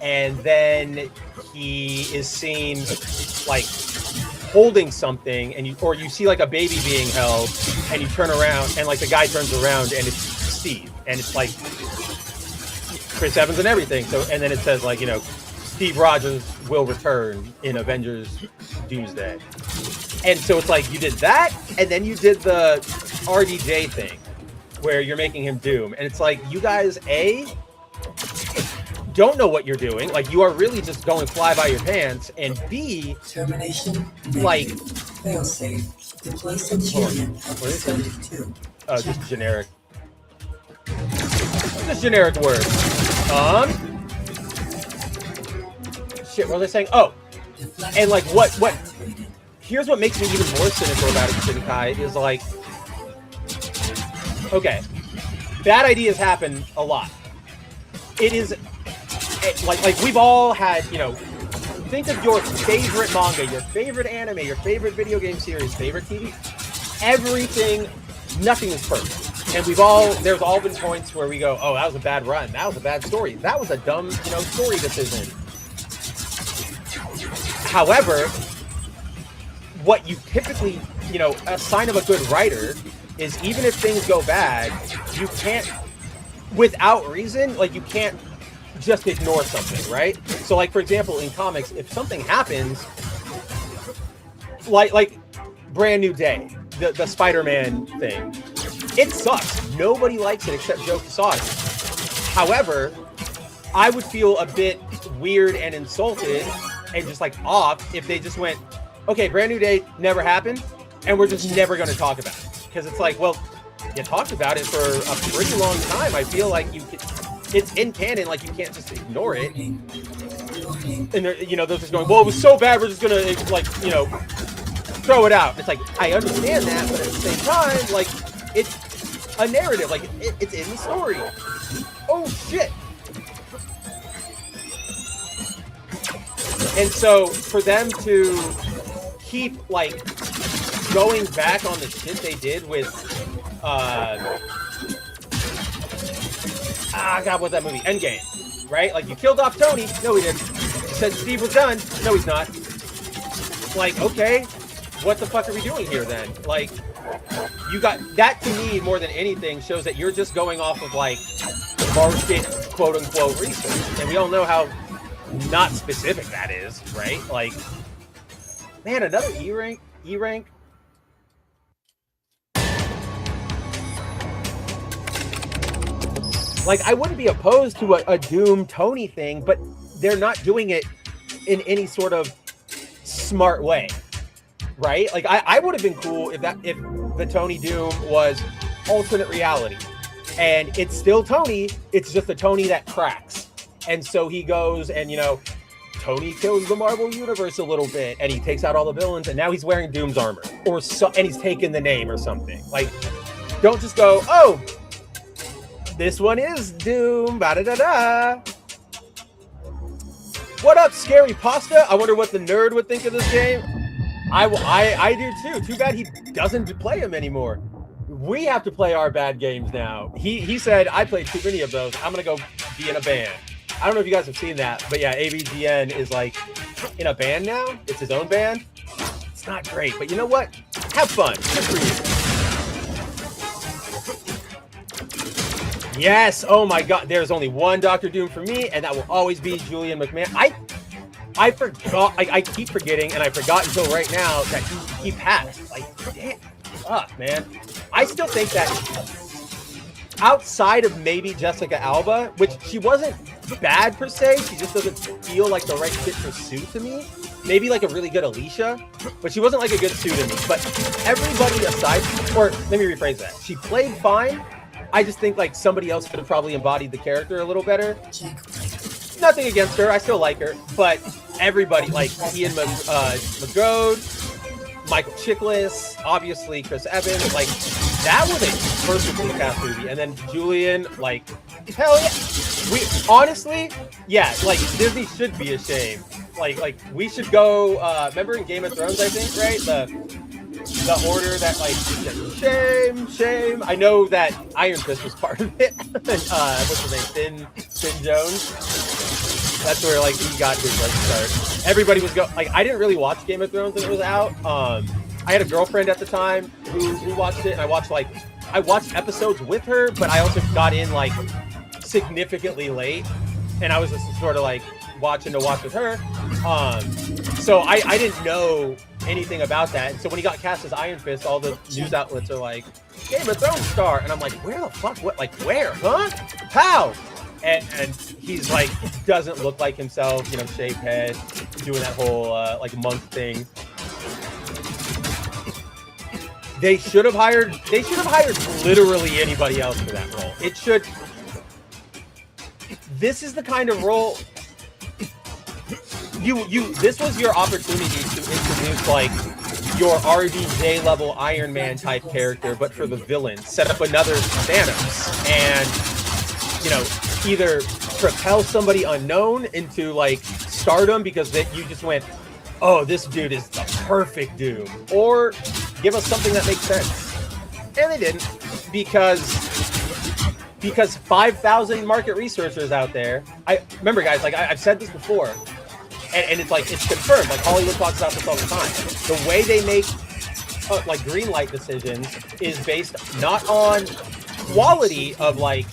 and then he is seen like holding something, and you see like a baby being held, and you turn around, and like the guy turns around, and it's Steve, and it's like Chris Evans and everything. So, and then it says like, Steve Rogers will return in Avengers Doomsday. And so it's like you did that, and then you did the RDJ thing where you're making him Doom. And it's like you guys, A, don't know what you're doing. Like you are really just going fly by your pants. And B, like, just generic. Just generic words. Shit, what are they saying? Oh, and like what? Here's what makes me even more cynical about it, Shinkai, is like, okay, bad ideas happen a lot. It is like we've all had, think of your favorite manga, your favorite anime, your favorite video game series, favorite TV. Everything, nothing is perfect. And there's all been points where we go, oh, that was a bad run. That was a bad story. That was a dumb, story decision. However, what you typically, a sign of a good writer is even if things go bad, you can't, without reason, like you can't just ignore something, right? So like, for example, in comics, if something happens, like Brand New Day, the Spider-Man thing, it sucks Nobody likes it except Joe Quesada. However, I would feel a bit weird and insulted and just like off if they just went, okay, Brand New Day never happened, and we're just never going to talk about it. Because it's like, well, you talked about it for a pretty long time. I feel like it's in canon, like you can't just ignore it. And they're, they're just going, well, it was so bad, we're just gonna throw it out. It's like, I understand that, but at the same time, like, it's a narrative, like it's in the story. Oh shit. And so for them to keep like going back on the shit they did with God, what's that movie? Endgame, right? Like, you killed off Tony. No, he didn't. You said Steve was done. No, he's not. Like, okay, what the fuck are we doing here then? Like, you got that, to me, more than anything, shows that you're just going off of like market quote unquote research, and we all know how not specific that is, right? Like, man, another E rank. Like, I wouldn't be opposed to a Doom Tony thing, but they're not doing it in any sort of smart way, right? Like, I would have been cool if the Tony Doom was alternate reality, and it's still Tony. It's just the Tony that cracks, and so he goes and Tony kills the Marvel Universe a little bit, and he takes out all the villains, and now he's wearing Doom's armor, and he's taken the name or something. Like, don't just go, oh, this one is Doom, ba-da-da-da. What up, Scary Pasta? I wonder what the nerd would think of this game. I do too. Too bad he doesn't play them anymore. We have to play our bad games now. He said, I played too many of those. I'm going to go be in a band. I don't know if you guys have seen that, but yeah, AVGN is like in a band now. It's his own band. It's not great, but you know what? Have fun. Good for you. Yes. Oh my God. There's only one Dr. Doom for me, and that will always be Julian McMahon. I forgot. I keep forgetting, and I forgot until right now that he passed. Like, damn, fuck, man. I still think that outside of maybe Jessica Alba, which she wasn't bad per se, she just doesn't feel like the right fit for Sue to me. Maybe like a really good Alicia, but she wasn't like a good Sue to me. But everybody aside, or let me rephrase that. She played fine. I just think like somebody else could have probably embodied the character a little better. Nothing against her, I still like her, but everybody, like Ian McGode, Michael Chiklis, obviously Chris Evans, like that was a perfectly cast movie. And then Julian, like, hell yeah. We honestly, yeah, like Disney should be ashamed. Like we should go. Remember in Game of Thrones, I think, right? The order that like shame. I know that Iron Fist was part of it. What's his name? Finn Jones. That's where like he got his like start. Everybody was like, I didn't really watch Game of Thrones when it was out. I had a girlfriend at the time who watched it, and I watched episodes with her, but I also got in like significantly late, and I was just sort of like watching to watch with her. So I didn't know anything about that, and so when he got cast as Iron Fist, all the news outlets are like, Game of Thrones star, and I'm like, where the fuck? What? Like where? Huh? How? And he's like, doesn't look like himself, shaved head, doing that whole like monk thing. They should have hired literally anybody else for that role. This is the kind of role this was your opportunity to introduce like your RDJ level Iron Man type character, but for the villain. Set up another Thanos and either propel somebody unknown into like stardom because you just went, oh, this dude is the perfect Doom, or give us something that makes sense. And they didn't, because 5,000 market researchers out there. I remember, guys, like I've said this before, and it's like, it's confirmed, like Hollywood talks about this all the time. The way they make like green light decisions is based not on quality of like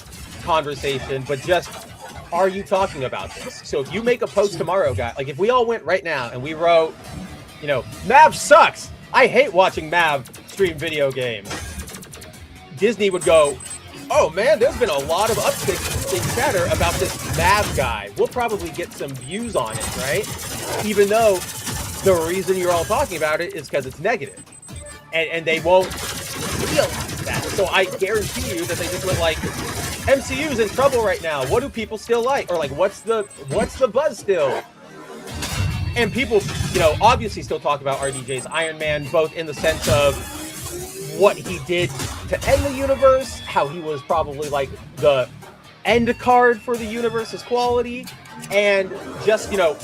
conversation, but just, are you talking about this? So if you make a post tomorrow, guys, like if we all went right now and we wrote, Mav sucks, I hate watching Mav stream video games, Disney would go, Oh man, there's been a lot of upticks in chatter about this Mav guy. We'll probably get some views on it, right? Even though the reason you're all talking about it is because it's negative. And they won't realize that. So I guarantee you that they just went like, MCU's in trouble right now. What do people still like? Or like, what's the buzz still? And people, you know, obviously still talk about RDJ's Iron Man, both in the sense of what he did to end the universe, how he was probably like the end card for the universe's quality, and just, you know,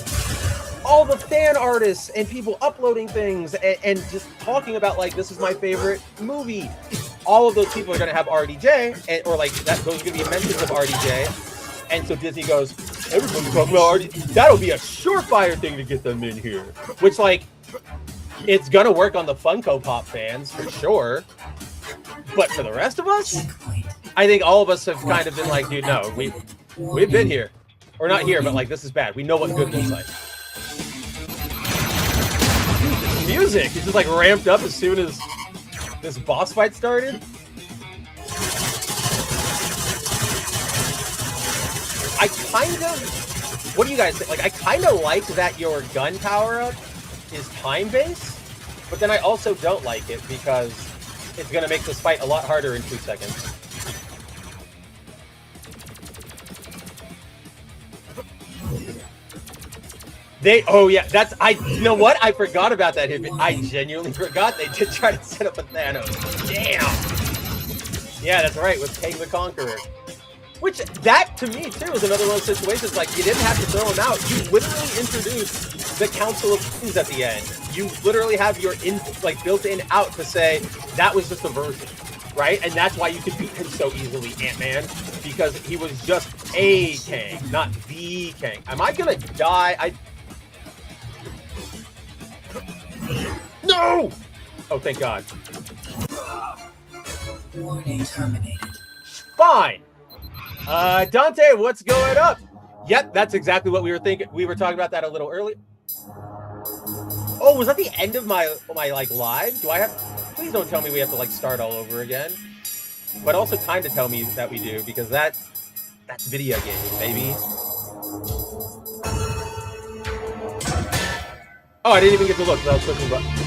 all the fan artists and people uploading things and just talking about like, this is my favorite movie. All of those people are going to have RDJ, or like that, those are going to be mentions of RDJ. And so Disney goes, everybody's talking about RDJ. That'll be a surefire thing to get them in here. Which, like, it's going to work on the Funko Pop fans for sure. But for the rest of us, I think all of us have kind of been like, dude, no, we've been here. Or not here, but like, this is bad. We know what good looks like. Music is just like ramped up as soon as this boss fight started. I kind of, what do you guys think? Like, I kind of like that your gun power-up is time-based, but then I also don't like it because it's going to make this fight a lot harder in 2 seconds. Oh yeah, you know what? I forgot about that hit. I genuinely forgot they did try to set up a Thanos. Damn. Yeah, that's right, with Kang the Conqueror. Which, that, to me, too, is another one of those situations, like, you didn't have to throw him out. You literally introduced the Council of Kings at the end. You literally have your, built-in out to say, that was just a version, right? And that's why you could beat him so easily, Ant-Man, because he was just a Kang, not the Kang. Am I gonna die? No! Oh, thank God. Warning terminated. Fine. Dante, what's going up? Yep, that's exactly what we were thinking. We were talking about that a little earlier. Oh, was that the end of my like live? Do I have? Please don't tell me we have to like start all over again. But also kind of tell me that we do, because that's video games, baby. Oh, I didn't even get to look because I was clicking buttons.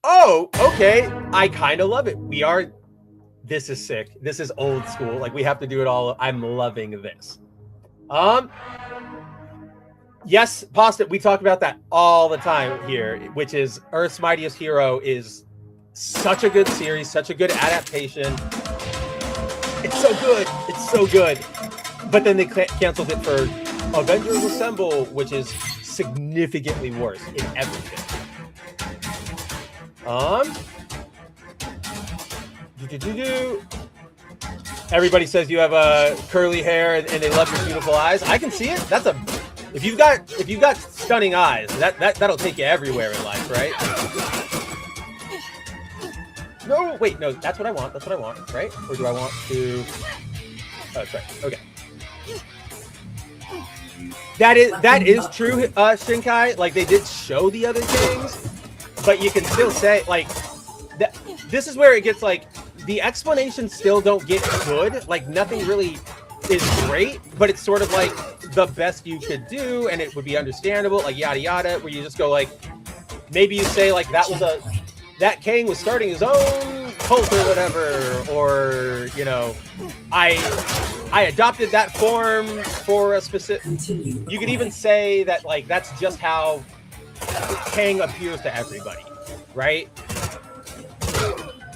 Oh, okay. I kind of love it. This is sick. This is old school. Like, we have to do it all. I'm loving this. Yes, Pasta, we talk about that all the time here, which is Earth's Mightiest Hero is such a good series, such a good adaptation. It's so good. It's so good. But then they canceled it for Avengers Assemble, which is significantly worse in everything. Everybody says you have curly hair and they love your beautiful eyes. I can see it. If you've got stunning eyes, that'll take you everywhere in life, right? No, wait, no, that's what I want. That's what I want, right? Or do I want to? Oh, that's right. Okay. That is true, Shinkai. Like, they did show the other things. But you can still say, like, this is where it gets, like, the explanations still don't get good. Like, nothing really is great, but it's sort of like the best you could do, and it would be understandable, like, yada, yada, where you just go, like, maybe you say, like, that Kang was starting his own cult or whatever, or, you know, I adopted that form for a specific... You could even say that, like, that's just how Kang appears to everybody, right?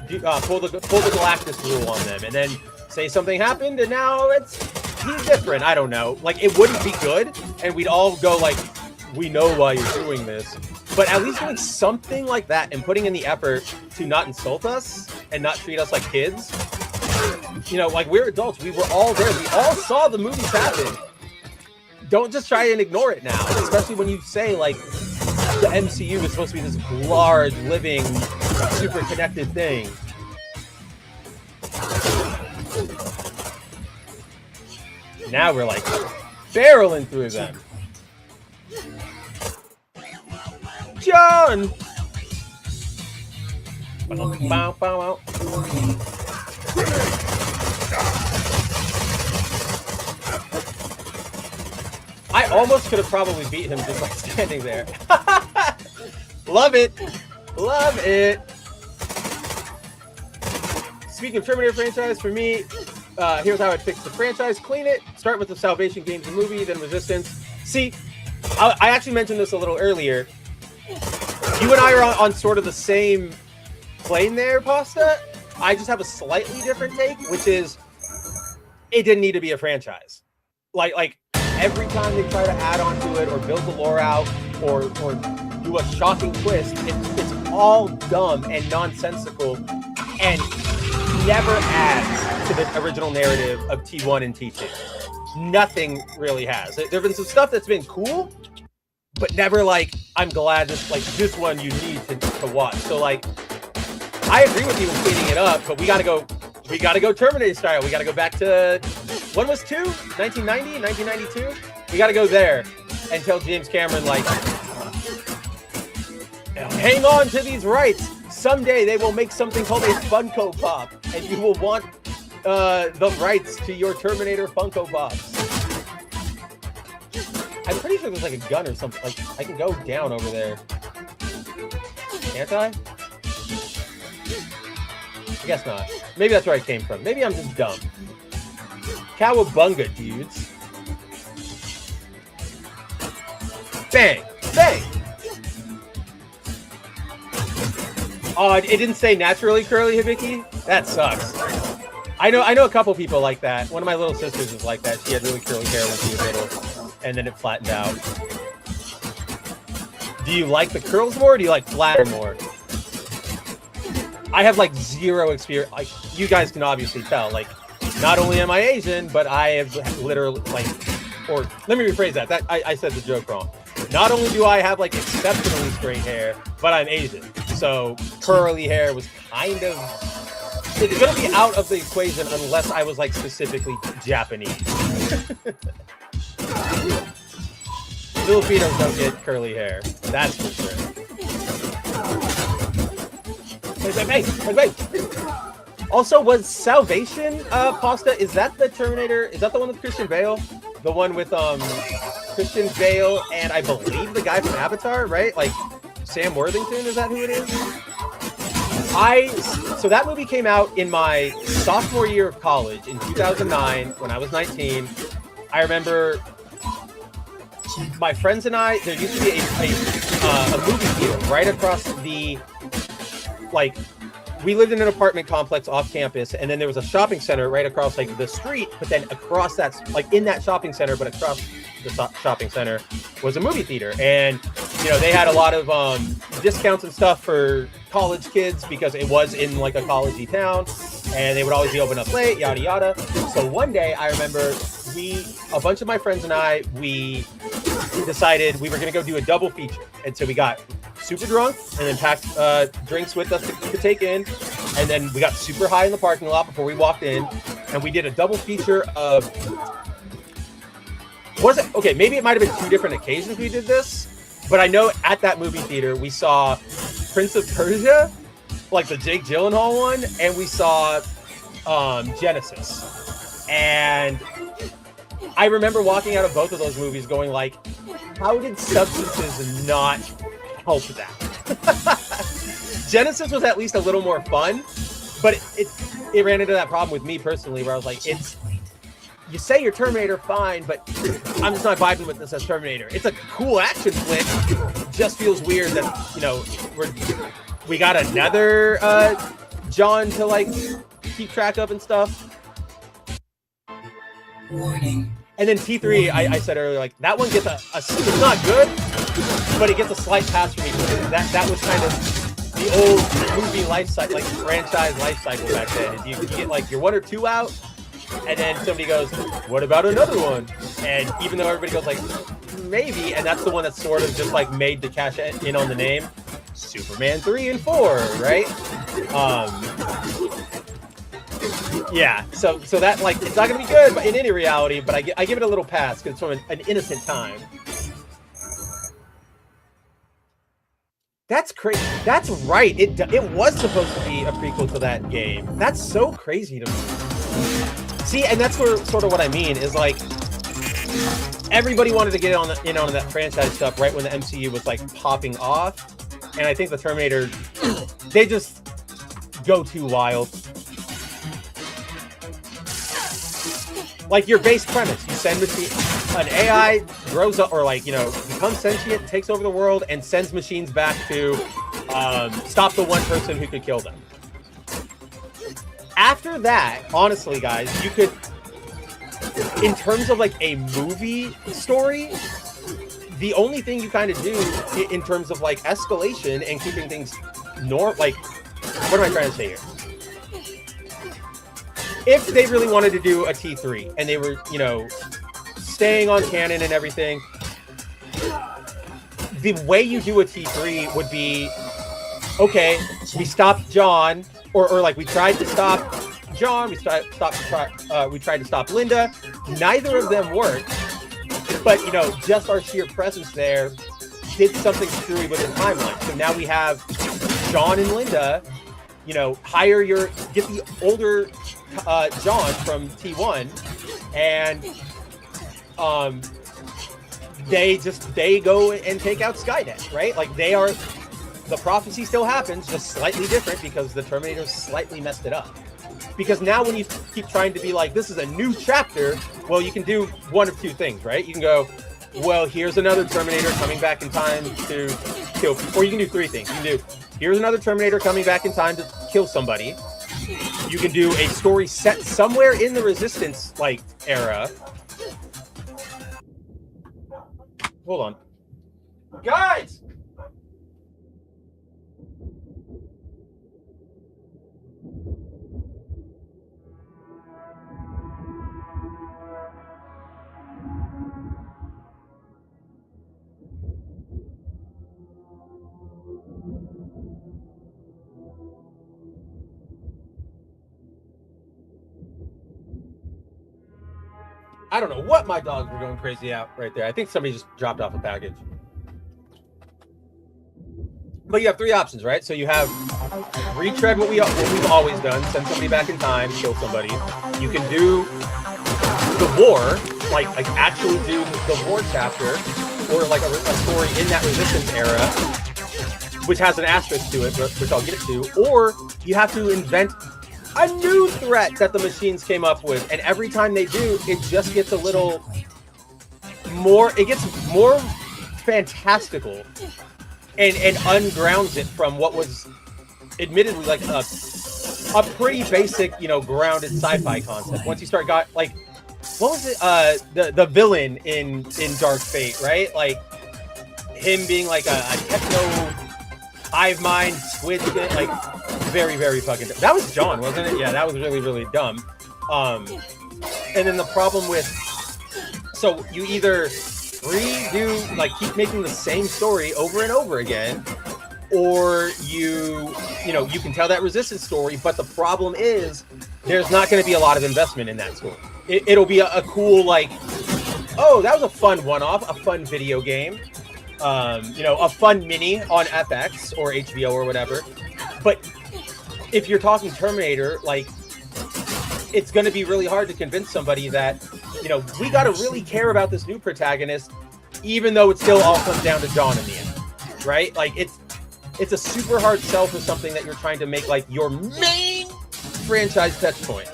Pull the Galactus rule on them, and then say something happened, and now he's different. I don't know. Like, it wouldn't be good, and we'd all go like, we know why you're doing this. But at least doing something like that and putting in the effort to not insult us and not treat us like kids. You know, like, we're adults. We were all there. We all saw the movies happen. Don't just try and ignore it now, especially when you say, like, the MCU is supposed to be this large, living, super connected thing. Now we're like barreling through them. John! Warning. Bow, bow, bow. Warning. I almost could have probably beat him just by standing there. Love it. Love it. Speaking of Terminator franchise, for me, here's how I'd fix the franchise. Clean it. Start with the Salvation games and movie, then Resistance. See, I actually mentioned this a little earlier. You and I are on sort of the same plane there, Pasta. I just have a slightly different take, which is it didn't need to be a franchise. Like every time they try to add on to it or build the lore out or do a shocking twist, it's all dumb and nonsensical and never adds to the original narrative of T1 and T2. Nothing really has. There have been some stuff that's been cool, but never like, I'm glad this one you need to watch. So like, I agree with you in cleaning it up, but we gotta go Terminator style. We gotta go back to, when was 2? 1990, 1992? We gotta go there and tell James Cameron, like, hang on to these rights. Someday they will make something called a Funko Pop, and you will want the rights to your Terminator Funko Pops. I'm pretty sure there's like a gun or something. Like, I can go down over there. Can't I? I guess not. Maybe that's where I came from. Maybe I'm just dumb. Cowabunga, dudes. Bang! Bang! Oh, it didn't say naturally curly, Hibiki? That sucks. I know a couple people like that. One of my little sisters was like that. She had really curly hair when she was little, and then it flattened out. Do you like the curls more, or do you like flatter more? I have like zero experience. Like, you guys can obviously tell. Like, not only am I Asian, but I have literally or let me rephrase that. I said the joke wrong. Not only do I have like exceptionally straight hair, but I'm Asian. So curly hair was kind of, it's gonna be out of the equation unless I was like specifically Japanese. Filipinos don't get curly hair. That's for sure. Hey. Also, was Salvation Pasta? Is that the Terminator? Is that the one with Christian Bale? The one with Christian Bale and I believe the guy from Avatar, right? Like Sam Worthington, is that who it is? So that movie came out in my sophomore year of college in 2009 when I was 19. I remember my friends and I, there used to be a movie theater right across the, like, we lived in an apartment complex off campus, and then there was a shopping center right across like the street, but then across that, like in that shopping center, but across the shopping center was a movie theater. And, you know, they had a lot of discounts and stuff for college kids because it was in like a collegey town, and they would always be open up late, yada, yada. So one day I remember a bunch of my friends and I, we decided we were going to go do a double feature. And so we got super drunk and then packed drinks with us to take in. And then we got super high in the parking lot before we walked in. And we did a double feature of, okay, maybe it might have been 2 different occasions we did this. But I know at that movie theater, we saw Prince of Persia, like the Jake Gyllenhaal one. And we saw Genesis. And I remember walking out of both of those movies going like, how did substances not help that? Genesis was at least a little more fun, but it ran into that problem with me personally where I was like, you say you're Terminator, fine, but I'm just not vibing with this as Terminator. It's a cool action flick. Just feels weird that, you know, we got another John to like keep track of and stuff. Warning. And then T3, I said earlier, like that one gets it's not good, but it gets a slight pass for me because that was kind of the old movie life cycle, like franchise life cycle back then. Is you get like your 1 or 2 out, and then somebody goes, "What about another one?" And even though everybody goes like, "Maybe," and that's the one that's sort of just like made to cash in on the name, Superman 3 and 4, right? Yeah, so that, like, it's not gonna be good, but in any reality, but I give it a little pass because it's from an innocent time. That's crazy. That's right. It was supposed to be a prequel to that game. That's so crazy to me. See, and that's where sort of what I mean is like everybody wanted to get in on that franchise stuff right when the MCU was like popping off, and I think the Terminator, they just go too wild. Like your base premise, you send an AI grows up or like, you know, becomes sentient, takes over the world, and sends machines back to stop the one person who could kill them. After that, honestly, guys, you could, in terms of like a movie story, the only thing you kind of do in terms of like escalation and keeping things like, what am I trying to say here? If they really wanted to do a T3 and they were, you know, staying on canon and everything, the way you do a T3 would be, okay, we stopped John, or like we tried to stop John, we tried to stop Linda. Neither of them worked, but you know, just our sheer presence there did something screwy with the timeline. So now we have John and Linda, you know, get the older John from T1, and they go and take out Skynet, right? Like the prophecy still happens, just slightly different because the Terminator slightly messed it up. Because now when you keep trying to be like, this is a new chapter, well, you can do one of two things, right? You can go, well, here's another Terminator coming back in time to kill, or you can do three things. You can do, here's another Terminator coming back in time to kill somebody. You can do a story set somewhere in the Resistance like era. Hold on, guys. I don't know what my dogs were going crazy out right there. I think somebody just dropped off a package. But you have three options, right? So you have retread what we've always done, send somebody back in time, kill somebody. You can do the war, like actually do the war chapter, or like a story in that Resistance era, which has an asterisk to it, which I'll get it to. Or you have to invent a new threat that the machines came up with, and every time they do, it just gets a little more. It gets more fantastical, and ungrounds it from what was admittedly like a pretty basic, you know, grounded sci-fi concept. Once you start like, what was it? The villain in Dark Fate, right? Like him being like a techno hive mind squid, like. Very, very fucking dumb. That was John, wasn't it? Yeah, that was really, really dumb. And then the problem with, so you either redo, like keep making the same story over and over again, or you know, you can tell that Resistance story, but the problem is there's not going to be a lot of investment in that story. It'll be a cool, like, oh, that was a fun one-off, a fun video game, you know, a fun mini on FX or HBO or whatever. But if you're talking Terminator, like, it's going to be really hard to convince somebody that, you know, we got to really care about this new protagonist, even though it still all comes down to John in the end, right? Like, it's a super hard sell for something that you're trying to make like your main franchise touch point.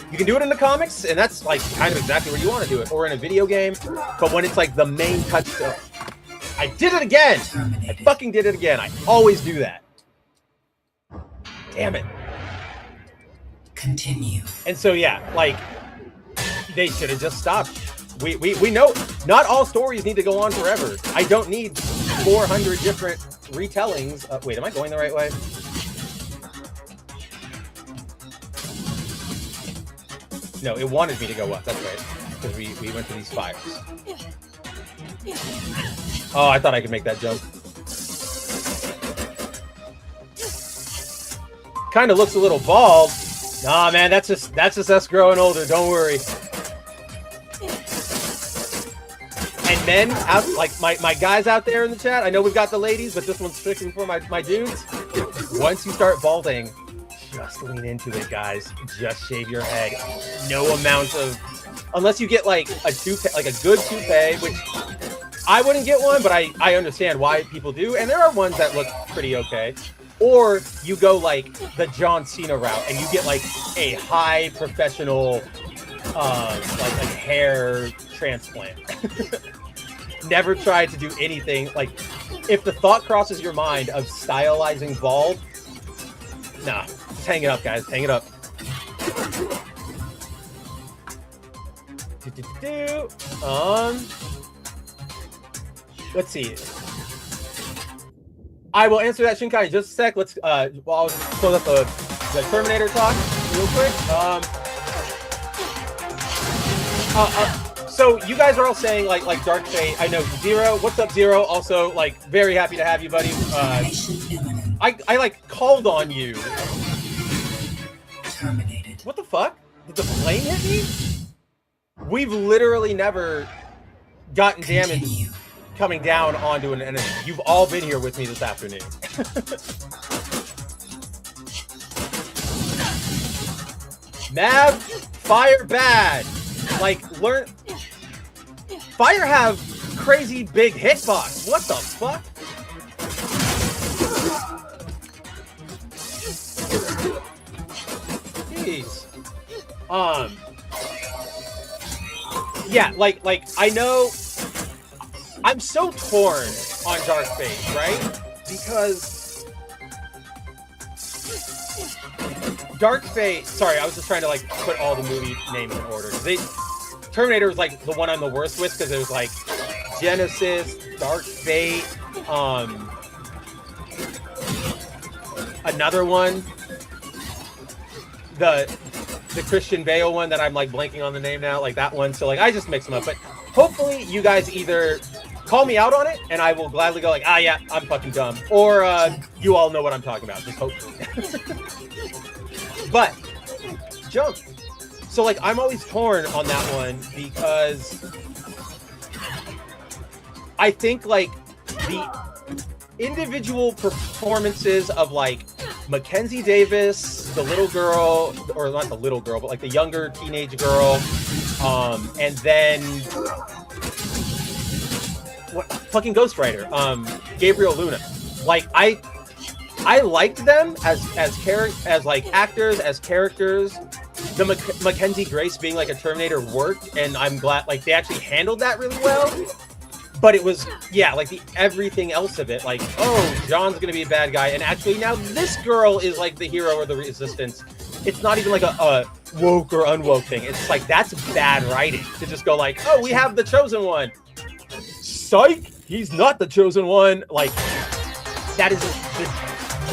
You can do it in the comics, and that's like kind of exactly where you want to do it, or in a video game. But when it's like the main touchstone, I did it again. I fucking did it again. I always do that. Damn it. Continue. And so, yeah, like, they should have just stopped. We know not all stories need to go on forever. I don't need 400 different retellings. Wait, am I going the right way? No, it wanted me to go up. That's right. Because we went to these fires. Oh, I thought I could make that jump. Kind of looks a little bald. Nah, man, that's just us growing older. Don't worry. And men out, like my guys out there in the chat, I know we've got the ladies, but this one's strictly for my dudes. Once you start vaulting, just lean into it, guys. Just shave your head. No amount of, unless you get like a toupee, like a good toupee, which I wouldn't get one, but I understand why people do, and there are ones that look pretty okay. Or you go like the John Cena route, and you get like a high professional, like hair transplant. Never tried to do anything like, if the thought crosses your mind of stylizing bald, nah, just hang it up, guys. Hang it up. Let's see. I will answer that, Shinkai, in just a sec. Let's well, I'll just close up the Terminator talk real quick. So you guys are all saying like Dark Fate. I know Zero. What's up, Zero? Also, like, very happy to have you, buddy. I like called on you. Terminated. What the fuck? Did the plane hit me? We've literally never gotten damage coming down onto an enemy. You've all been here with me this afternoon. Mav, fire bad. Like, learn. Fire have crazy big hitbox. What the fuck? Jeez. Yeah, like I know I'm so torn on Dark Fate, right? Because Dark Fate, sorry, I was just trying to like put all the movie names in order. Terminator was like the one I'm the worst with, because it was like Genesis, Dark Fate, another one, the Christian Bale one that I'm like blanking on the name now, like that one. So like I just mix them up. But hopefully you guys either call me out on it and I will gladly go like, ah, yeah, I'm fucking dumb, or you all know what I'm talking about. Just hopefully. But jump. So like I'm always torn on that one, because I think like the individual performances of like Mackenzie Davis, the little girl, or not the little girl, but like the younger teenage girl, and then what fucking Ghost Rider, Gabriel Luna. Like I liked them as like actors, as characters. The Mackenzie Grace being like a Terminator worked, and I'm glad like they actually handled that really well. But it was, yeah, like the everything else of it, like, oh, John's gonna be a bad guy, and actually now this girl is like the hero or the resistance. It's not even like a woke or unwoke thing. It's like, that's bad writing to just go like, oh, we have the chosen one. Psych, he's not the chosen one. Like, that is the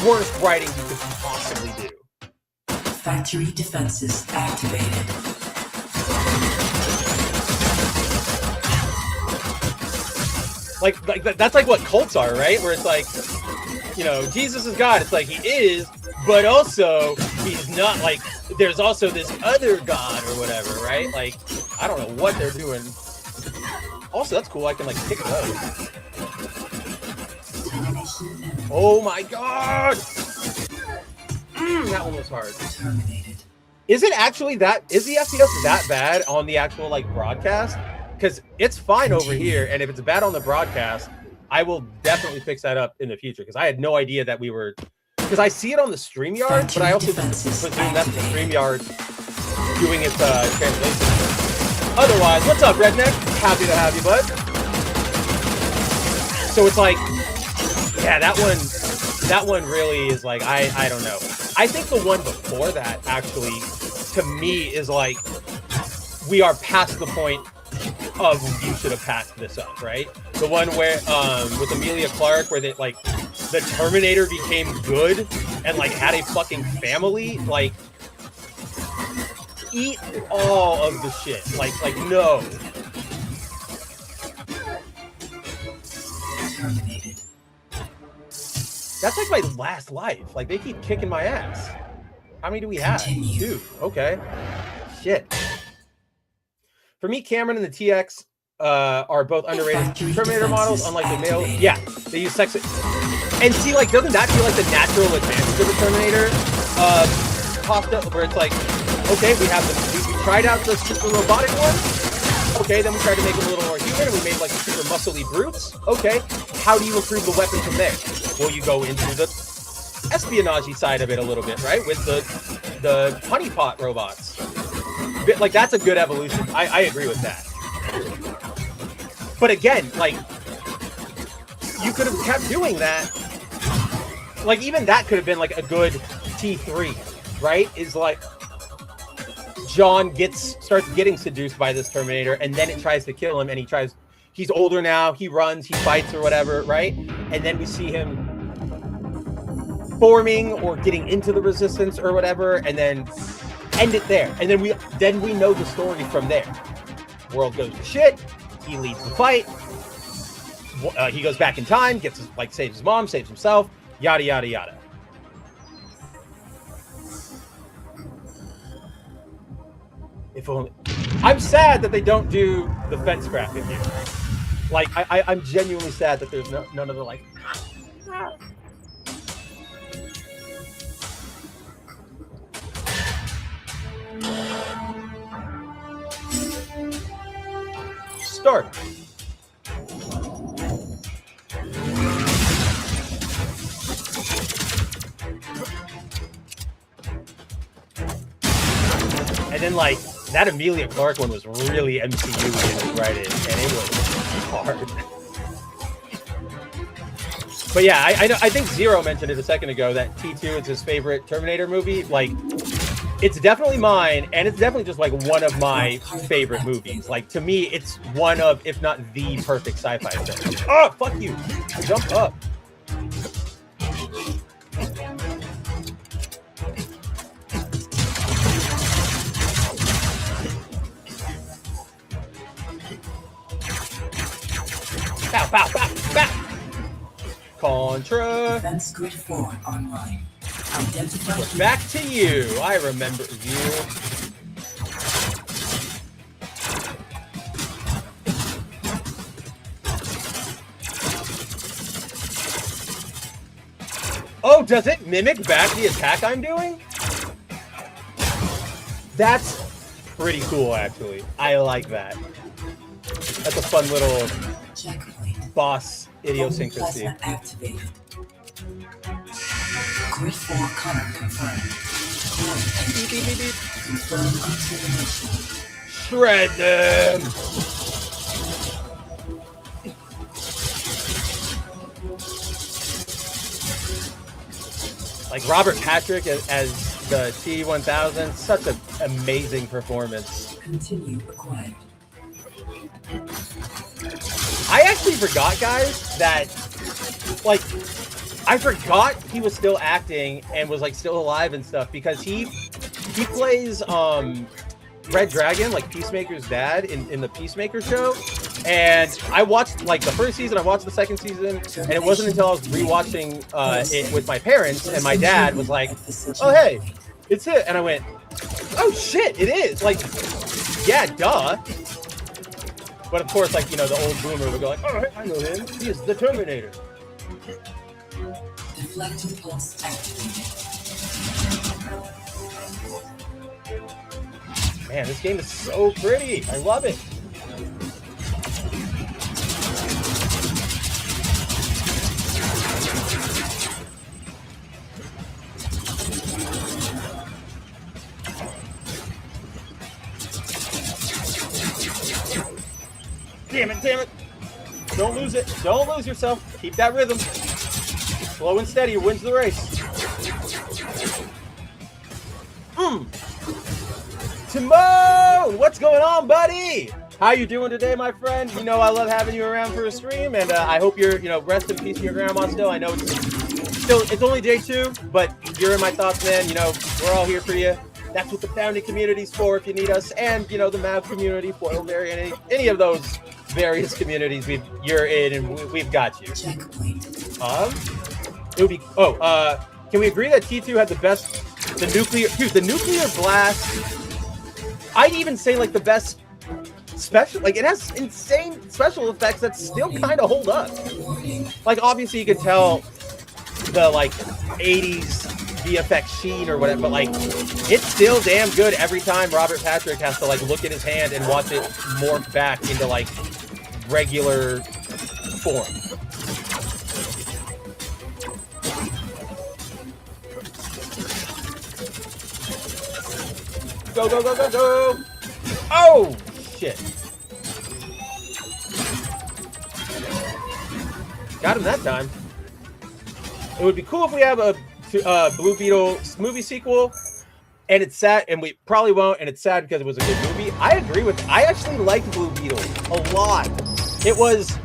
worst writing you could possibly do. Factory defenses activated. Like that's like what cults are, right? Where it's like, you know, Jesus is God. It's like he is, but also he's not. Like there's also this other God or whatever, right? Like I don't know what they're doing. Also, that's cool. I can like pick it up. Oh my god! That one was hard. Terminated. Is it actually that? Is the FPS that bad on the actual like broadcast? Because it's fine over here, and if it's bad on the broadcast, I will definitely fix that up in the future. Because I had no idea that we were. Because I see it on the StreamYard, but I also presume that's the StreamYard doing its translation. Otherwise, what's up, Redneck? Happy to have you, bud. So it's like, yeah, that one really is like, I don't know. I think the one before that actually, to me, is like, we are past the point of you should have passed this up, right? The one where with Emilia Clarke, where they like the Terminator became good and like had a fucking family, like eat all of the shit. Like no. Terminated. That's like my last life. Like they keep kicking my ass. How many do we have? Continue. 2. Okay. Shit. For me, Cameron and the TX are both underrated Factory Terminator models, defenses unlike the male. activated. Yeah, they use sex. And see, like, doesn't that feel like the natural advantage of the Terminator? Costa, where it's like, okay, we tried out the super robotic one. Okay, then we tried to make them a little more human, and we made like super muscly brutes. Okay, how do you improve the weapon from there? Well, you go into the espionage side of it a little bit, right? With the honeypot robots. Like, that's a good evolution. I agree with that. But again, like, you could have kept doing that. Like, even that could have been like a good T3, right? Is like John starts getting seduced by this Terminator, and then it tries to kill him, and he's older now, he runs, he fights or whatever, right? And then we see him forming or getting into the resistance or whatever, and then end it there. And then we know the story from there. World goes to shit, he leads the fight, he goes back in time, saves his mom, saves himself, yada yada yada. If only. I'm sad that they don't do the fence craft in here. Like, I'm genuinely sad that there's none of the like. Start. And then, like, that Emilia Clarke one was really MCU right in, and it was hard. But yeah, I think Zero mentioned it a second ago that T2 is his favorite Terminator movie. Like, it's definitely mine, and it's definitely just like one of my favorite movies. Like, to me, it's one of, if not the perfect sci-fi film. Oh, fuck you! Jump up. Bow, bow, bow, bow. Contra. Defense grid 4 online. Identify. Back to you. I remember you. Oh, does it mimic back the attack I'm doing? That's pretty cool, actually. I like that. That's a fun little boss idiosyncrasy. Activated. Grid 4 color confirmed. Beep, beep, beep, beep. Confirmed confirmation. Shred them! Like Robert Patrick as the T-1000, such an amazing performance. Continue acquired. I actually forgot, guys, that, like, I forgot he was still acting and was, like, still alive and stuff, because he plays Red Dragon, like Peacemaker's dad in the Peacemaker show. And I watched, like, the first season, I watched the second season, and it wasn't until I was rewatching it with my parents, and my dad was like, oh, hey, it's it. And I went, oh, shit, it is. Like, yeah, duh. But of course, like, you know, the old boomer would go like, all right, I know him. He is the Terminator. Deflector pulse activated. Man, this game is so pretty. I love it. Damn it, damn it. Don't lose it. Don't lose yourself. Keep that rhythm. Slow and steady wins the race. Timon! What's going on, buddy? How you doing today, my friend? You know I love having you around for a stream, and I hope you're, you know, rest in peace to your grandma still. I know it's only day 2, but you're in my thoughts, man. You know, we're all here for you. That's what the founding community's for if you need us, and, you know, the MAV community, Foil Variant, any of those various communities you're in, and we've got you. It would be, can we agree that T2 had the nuclear blast? I'd even say, like, the best special, like it has insane special effects that still kind of hold up. Like obviously you could tell the like 80s VFX sheen or whatever, but like it's still damn good every time Robert Patrick has to like look at his hand and watch it morph back into like regular form. Go, go, go, go, go! Oh, shit. Got him that time. It would be cool if we have a Blue Beetle movie sequel, and it's sad, and we probably won't, and it's sad because it was a good movie. I agree with, I actually liked Blue Beetle a lot. It was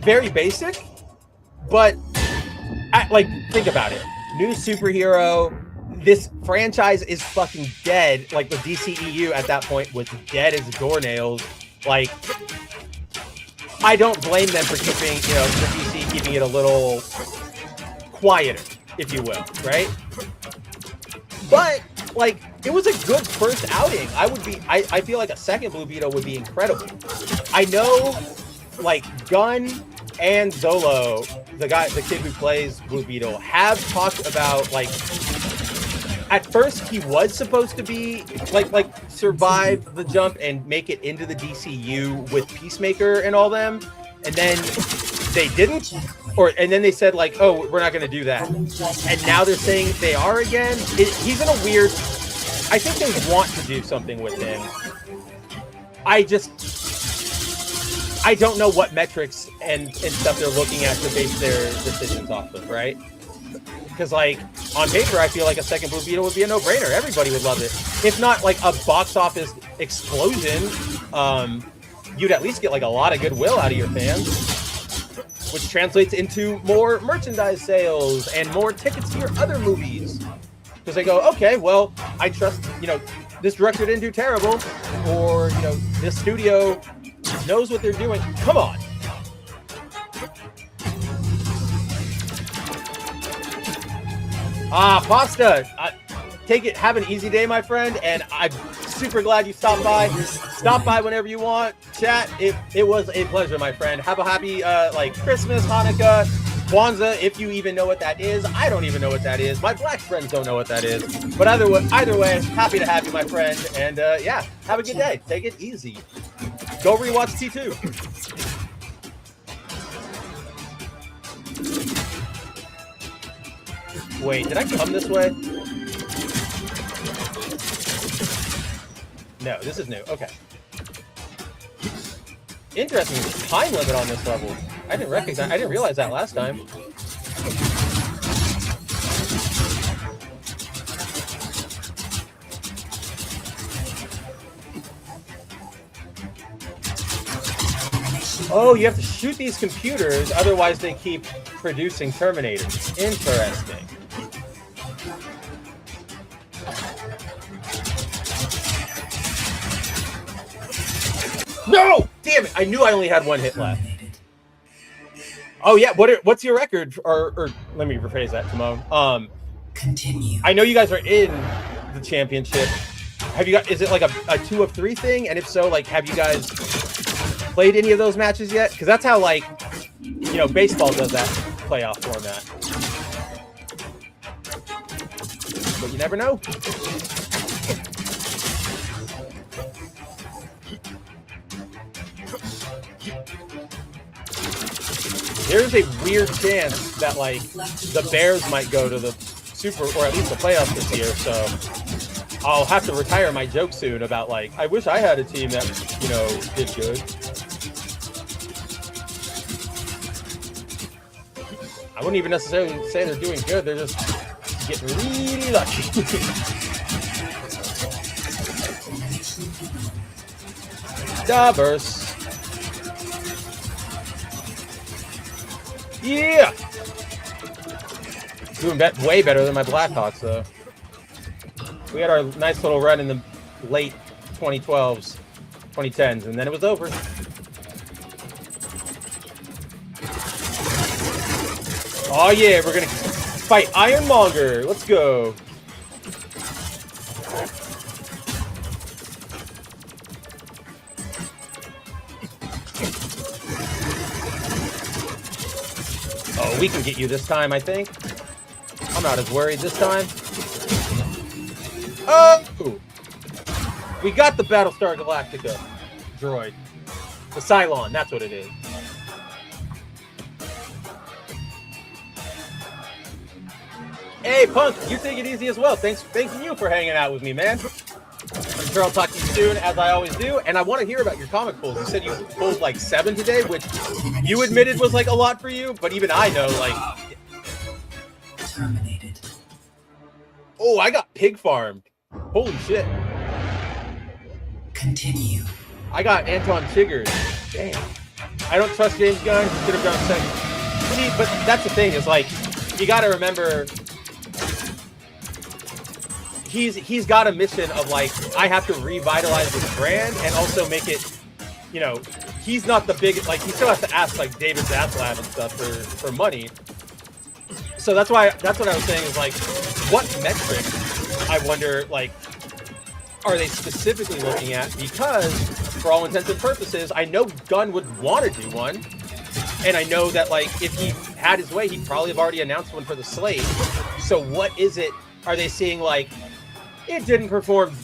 very basic, but, like, think about it. New superhero. This franchise is fucking dead. Like the DCEU at that point was dead as doornails. Like, I don't blame them for keeping, you know, the DC keeping it a little quieter, if you will, right? But like, it was a good first outing. I feel like a second Blue Beetle would be incredible. I know, like Gunn and Zolo, the kid who plays Blue Beetle, have talked about like. At first, he was supposed to be like survive the jump and make it into the DCU with Peacemaker and all them, and then they didn't, and then they said like, oh, we're not going to do that, and now they're saying they are again. He's in a weird. I think they want to do something with him. I don't know what metrics and stuff they're looking at to base their decisions off of, right? Because, like, on paper, I feel like a second Blue Beetle would be a no-brainer. Everybody would love it. If not, like, a box office explosion, you'd at least get, like, a lot of goodwill out of your fans, which translates into more merchandise sales and more tickets to your other movies. Because they go, okay, well, I trust, you know, this director didn't do terrible, or, you know, this studio knows what they're doing. Come on. Pasta, take it, have an easy day, my friend, and I'm super glad you stopped by. Stop by whenever you want. Chat, it was a pleasure, my friend. Have a happy, like, Christmas, Hanukkah, Kwanzaa, if you even know what that is. I don't even know what that is. My black friends don't know what that is. But either way, happy to have you, my friend, and, yeah, have a good day. Take it easy. Go rewatch T2. Wait, did I come this way? No, this is new. Okay. Interesting. Time limit on this level. I didn't realize that last time. Oh, you have to shoot these computers, otherwise they keep producing Terminators. Interesting. No! Damn it! I knew I only had one hit left. Oh yeah, what's your record? Or let me rephrase that, Timon. Continue. I know you guys are in the championship. Have you got? Is it like a 2 of 3 thing? And if so, like, have you guys played any of those matches yet? Because that's how, like, you know, baseball does that playoff format. But you never know. There's a weird chance that, like, the Bears might go to the Super, or at least the playoffs this year, so I'll have to retire my joke soon about, like, I wish I had a team that, you know, did good. I wouldn't even necessarily say they're doing good, they're just getting really lucky. Dabbers. Yeah! Doing way better than my Blackhawks, though. We had our nice little run in the late 2012s, 2010s, and then it was over. Oh yeah, we're gonna fight Ironmonger. Let's go. Well, we can get you this time, I think. I'm not as worried this time. Oh! We got the Battlestar Galactica droid. The Cylon, that's what it is. Hey, Punk, you take it easy as well. Thanks you for hanging out with me, man. I'm sure I'll talk to you soon, as I always do. And I want to hear about your comic pulls. You said you pulled like 7 today, which you admitted was like a lot for you, but even I know, like... Terminated. Oh, I got pig farmed. Holy shit. Continue. I got Anton Chigurh. Damn. I don't trust James Gunn. He should have gone second. See, but that's the thing, is like, you got to remember... He's got a mission of like, I have to revitalize this brand and also make it, you know, he's not the big, like, he still has to ask like David Zaslav and stuff for money. So that's what I was saying is like, what metrics, I wonder, like, are they specifically looking at? Because for all intents and purposes, I know Gunn would want to do one. And I know that like, if he had his way, he'd probably have already announced one for the slate. So what is it? Are they seeing like, it didn't perform,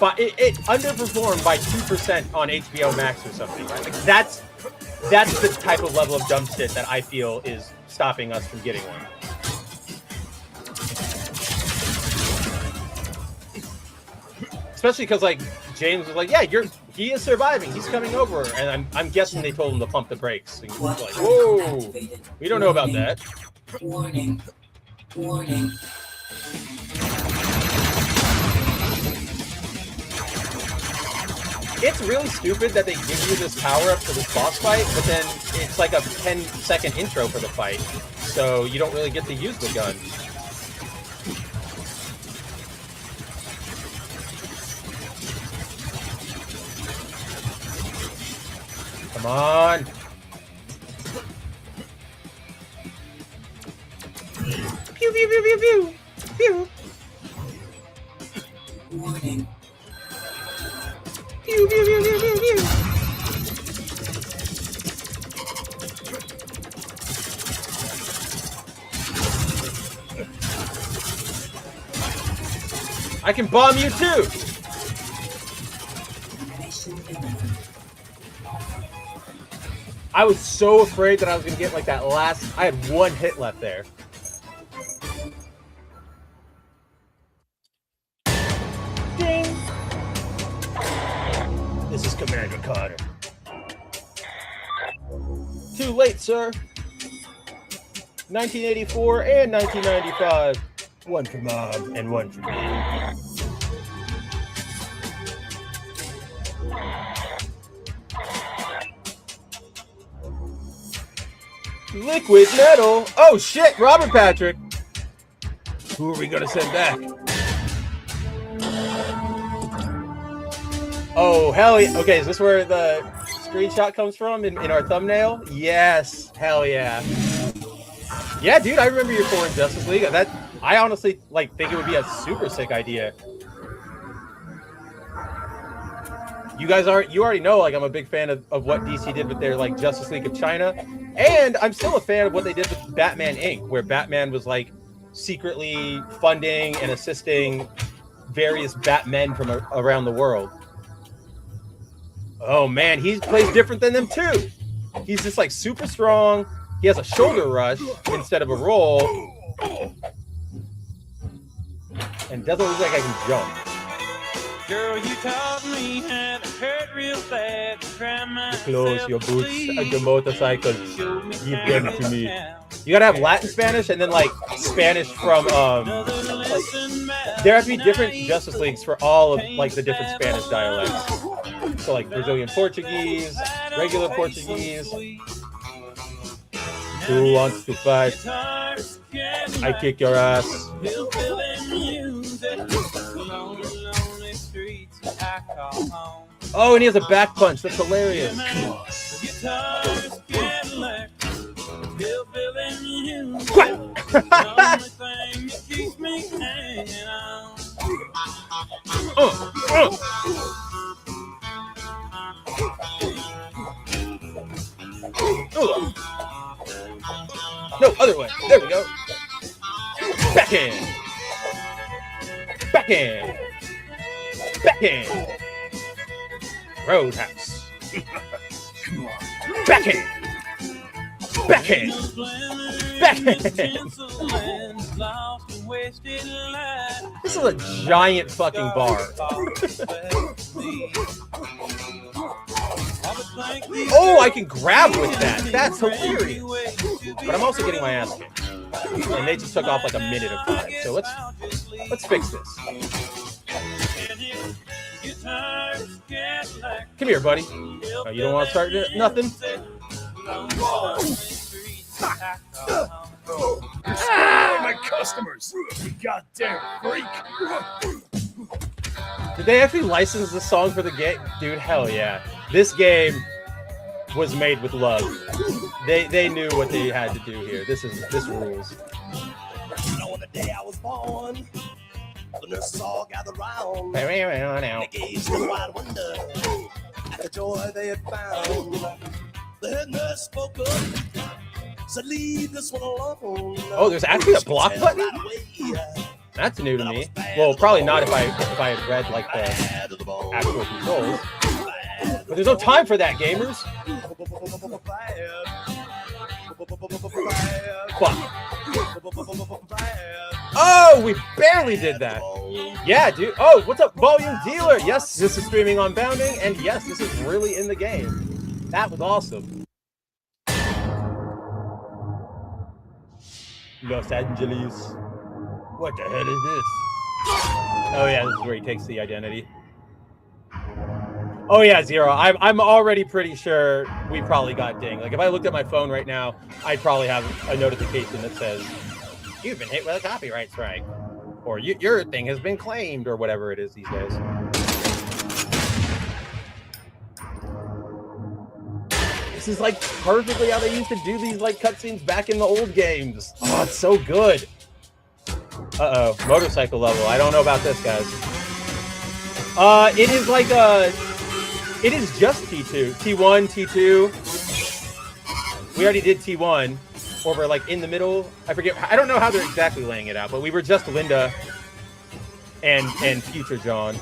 but it underperformed by 2% on HBO Max or something, right? Like that's the type of level of dumb shit that I feel is stopping us from getting one. Especially because like James was like, yeah, he is surviving, he's coming over, and I'm guessing they told him to pump the brakes. And he was like, whoa, we don't know about that. Warning. Warning. It's really stupid that they give you this power up for this boss fight, but then it's like a 10-second intro for the fight, so you don't really get to use the gun. Come on! Pew pew pew pew pew! Pew! Warning. Pew, pew, pew, pew, pew, pew. I can bomb you too. I was so afraid that I was gonna get like that last. I had 1 hit left there. Ding. This is Commander Carter. Too late, sir. 1984 and 1995. One for Mom and one for me. Liquid metal. Oh shit, Robert Patrick. Who are we gonna send back? Oh, hell yeah. Okay, is this where the screenshot comes from in our thumbnail? Yes. Hell yeah. Yeah, dude, I remember your foreign Justice League. That I honestly like think it would be a super sick idea. You already know like I'm a big fan of what DC did with their like Justice League of China. And I'm still a fan of what they did with Batman Inc., where Batman was like secretly funding and assisting various Batmen from around the world. Oh man, he plays different than them too. He's just like super strong. He has a shoulder rush instead of a roll. And doesn't look like I can jump. Girl, you taught me how to hurt real bad. Close your boots and your motorcycle. Give them to me. You gotta have Latin Spanish and then like Spanish from like, there have to be different Justice Leagues for all of like the different Spanish dialects. So like Brazilian Portuguese, regular Portuguese. Who wants to fight? I kick your ass. Oh, and he has a back punch. That's hilarious. No, other way. There we go. Backhand. Backhand. Backhand. Roadhouse. Come on. Backhand. Backhand. Backhand. This is a giant fucking bar. Oh, I can grab with that. That's hilarious. But I'm also getting my ass kicked. And they just took off like a minute of time. So let's fix this. Come here, buddy. Oh, you don't want to start nothing? My customers, you goddamn freak. Did they actually license the song for the game? Dude, hell yeah. This game was made with love. They knew what they had to do here. This rules. You know, on the day I was born, the nurses all gathered round. Hey, They gazed in wide wonder at the joy they had found. The head nurse spoke up, said, "Leave this one alone." Oh, there's actually a block button? Right away. That's new to me. Well, probably not if I had read like the actual controls. But there's no time for that, gamers. Fuck. Oh, we barely did that. Yeah, dude. Oh, what's up, Volume Dealer? Yes, this is streaming on Bounding, and yes, this is really in the game. That was awesome. Los Angeles. What the hell is this? Oh yeah, this is where he takes the identity. Oh yeah, Zero. I'm already pretty sure we probably got dinged. Like if I looked at my phone right now, I'd probably have a notification that says, "You've been hit with a copyright strike," or "Your thing has been claimed," or whatever it is these days. This is like perfectly how they used to do these like cutscenes back in the old games. Oh, it's so good. Uh-oh, motorcycle level. I don't know about this, guys. It is like it is just T2. T1, T2. We already did T1, or we're like in the middle. I forget. I don't know how they're exactly laying it out, but we were just Linda and Future John.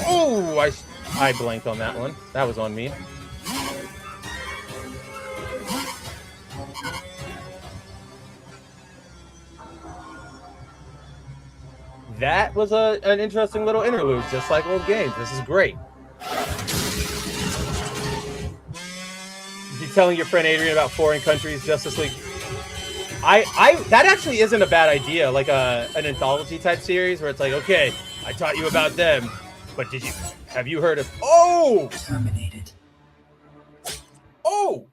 Oh, I blanked on that one. That was on me. That was an interesting little interlude, just like old games. This is great. You telling your friend Adrian about foreign countries, Justice League? That actually isn't a bad idea, like an anthology type series where it's like, okay, I taught you about them, but have you heard of? Oh, Terminated. Oh,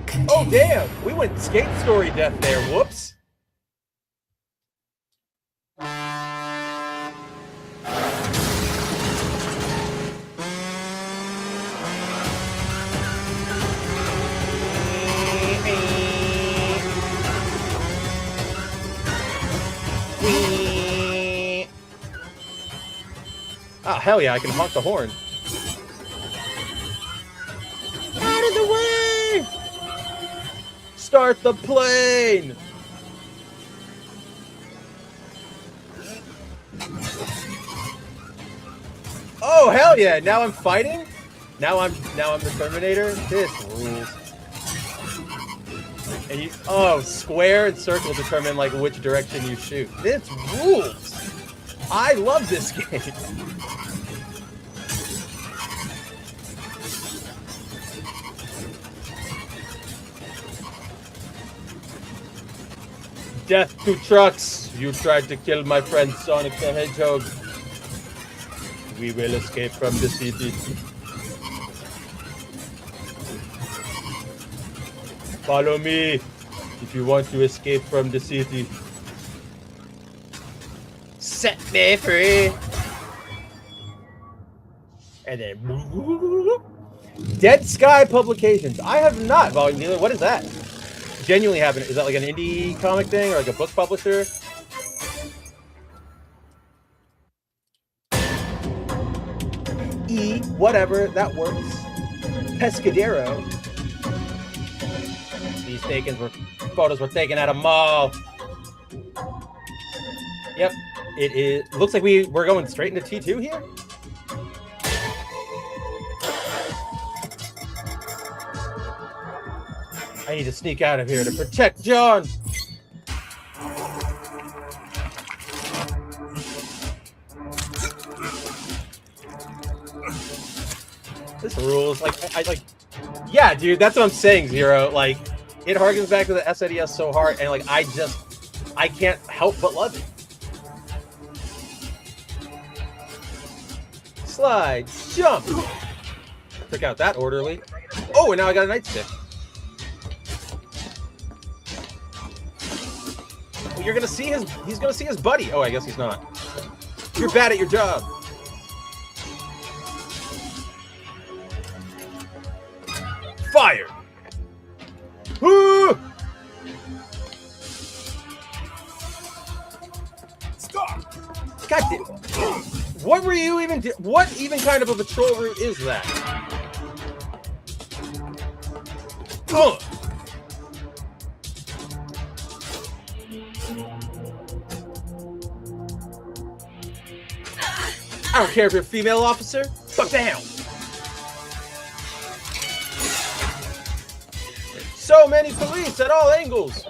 Continue. oh, damn! We went skate story death there. Whoops. Oh, hell yeah, I can honk the horn. Out of the way! Start the plane! Oh, hell yeah, now I'm fighting? Now I'm the Terminator? This rules. And square and circle determine like which direction you shoot. This rules! I love this game. Death to trucks! You tried to kill my friend Sonic the Hedgehog. We will escape from the city. Follow me if you want to escape from the city. Set me free. And then Dead Sky Publications. I have not, Volume Dealer. What is that? Genuinely happened. Is that like an indie comic thing or like a book publisher? Whatever, that works. Pescadero. These photos were taken at a mall. Yep, it is. Looks like we're going straight into T2 here. I need to sneak out of here to protect John. This rules. Yeah, dude, that's what I'm saying, Zero. Like, it harkens back to the SNES so hard, and like, I can't help but love it. Slide, jump. Took out that orderly. Oh, and now I got a nightstick. Well, you're gonna see he's gonna see his buddy. Oh, I guess he's not. You're bad at your job. Fire! Woo! Stop! God damn. What were you even what even kind of a patrol route is that? Ugh. I don't care if you're a female officer. Fuck down. So many police at all angles.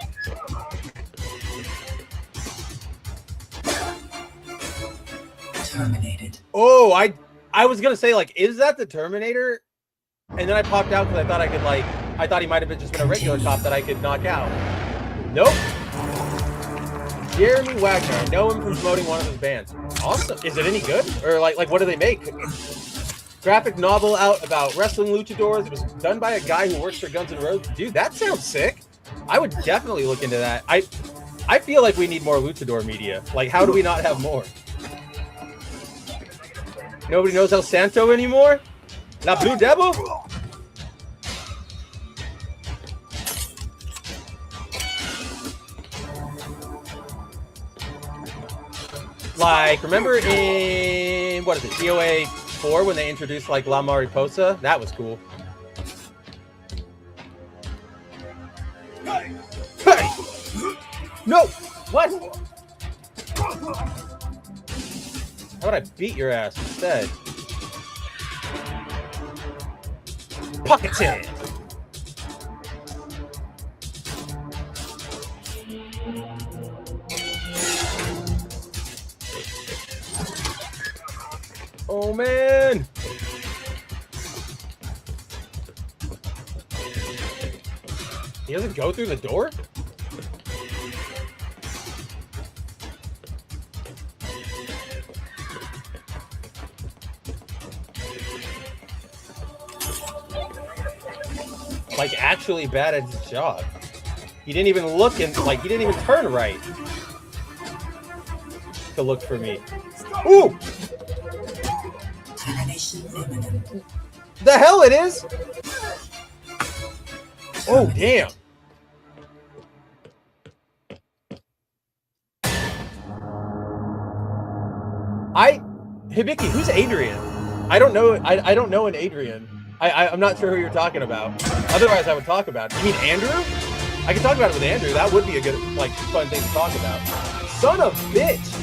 Terminated. Oh, I was gonna say, like, is that the Terminator? And then I popped out because I thought I thought he might have just been a regular cop that I could knock out. Nope. Jeremy Wagner. I know him from promoting one of his bands. Awesome. Is it any good? Or like what do they make? Graphic novel out about wrestling luchadors. It was done by a guy who works for Guns N' Roses. Dude, that sounds sick. I would definitely look into that. I feel like we need more luchador media. Like, how do we not have more? Nobody knows El Santo anymore? La Blue Devil? Like, remember in, what is it, DOA 4 when they introduced, like, La Mariposa? That was cool. Hey! Hey! No! What? How would I beat your ass instead? Pocket it! Oh man! He doesn't go through the door? Like, actually bad at his job. He didn't even look and, like, he didn't even turn right to look for me. Ooh! Termination imminent. The hell it is? Oh, damn. Hibiki, who's Adrian? I don't know. I don't know an Adrian. I'm not sure who you're talking about. Otherwise, I would talk about it. You mean Andrew? I can talk about it with Andrew. That would be a good, like, fun thing to talk about. Son of a bitch.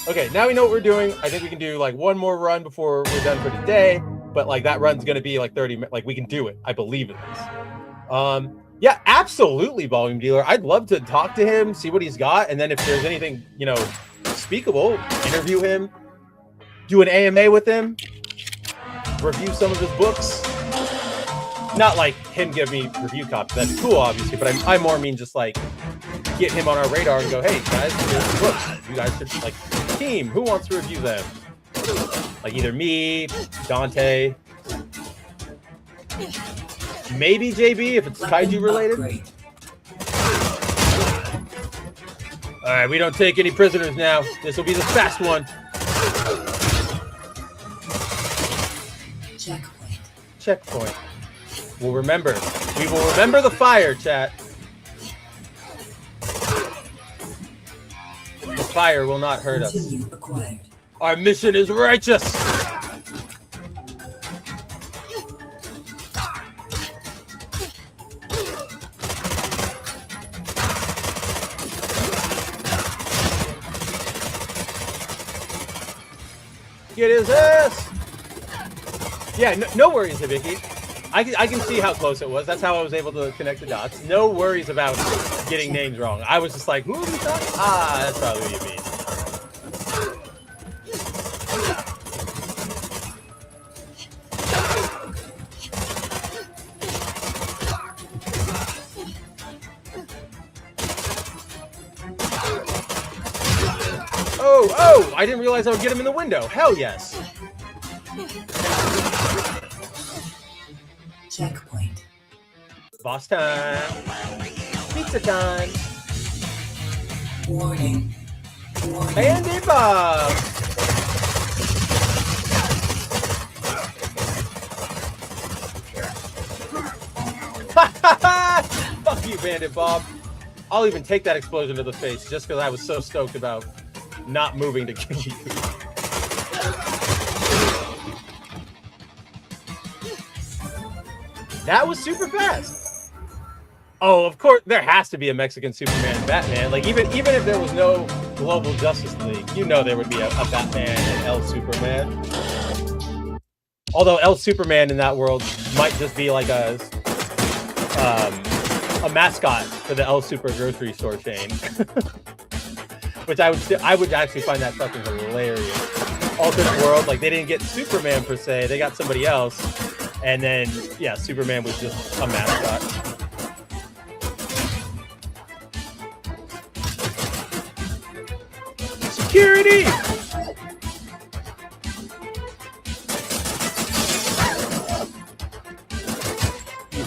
Okay, now we know what we're doing. I think we can do, like, one more run before we're done for today. But, like, that run's going to be, like, 30 minutes. Like, we can do it. I believe in this. Yeah, absolutely, Volume Dealer. I'd love to talk to him, see what he's got. And then if there's anything, you know, speakable, interview him, do an AMA with him, review some of his books. Not like him give me review copies. That'd be cool, obviously. But I more mean just, like, get him on our radar and go, hey, guys, here's the books. You guys should, like, team, who wants to review them? Like, either me, Dante, maybe JB if it's kaiju related. All right, we don't take any prisoners now. This will be the fast one. Checkpoint. Checkpoint. We'll remember. We will remember the fire, chat. The fire will not hurt us. Continue acquired. Our mission is righteous. Get his ass! Yeah, no worries, Hibiki. I can see how close it was. That's how I was able to connect the dots. No worries about getting names wrong. I was just like, who are we talking? Ah, that's probably what you mean. Oh, I didn't realize I would get him in the window. Hell yes. Checkpoint. Boss time. Pizza time. Warning. Warning. Bandit Bob. Fuck you, Bandit Bob. I'll even take that explosion to the face just because I was so stoked about not moving to kill you. That was super fast. Oh, of course, there has to be a Mexican Superman and Batman. Like, even if there was no Global Justice League, you know there would be a Batman and El Superman. Although El Superman in that world might just be like a mascot for the El Super grocery store chain. Which I would actually find that fucking hilarious. Alternate world, like they didn't get Superman per se, they got somebody else, and then yeah, Superman was just a mascot. Security!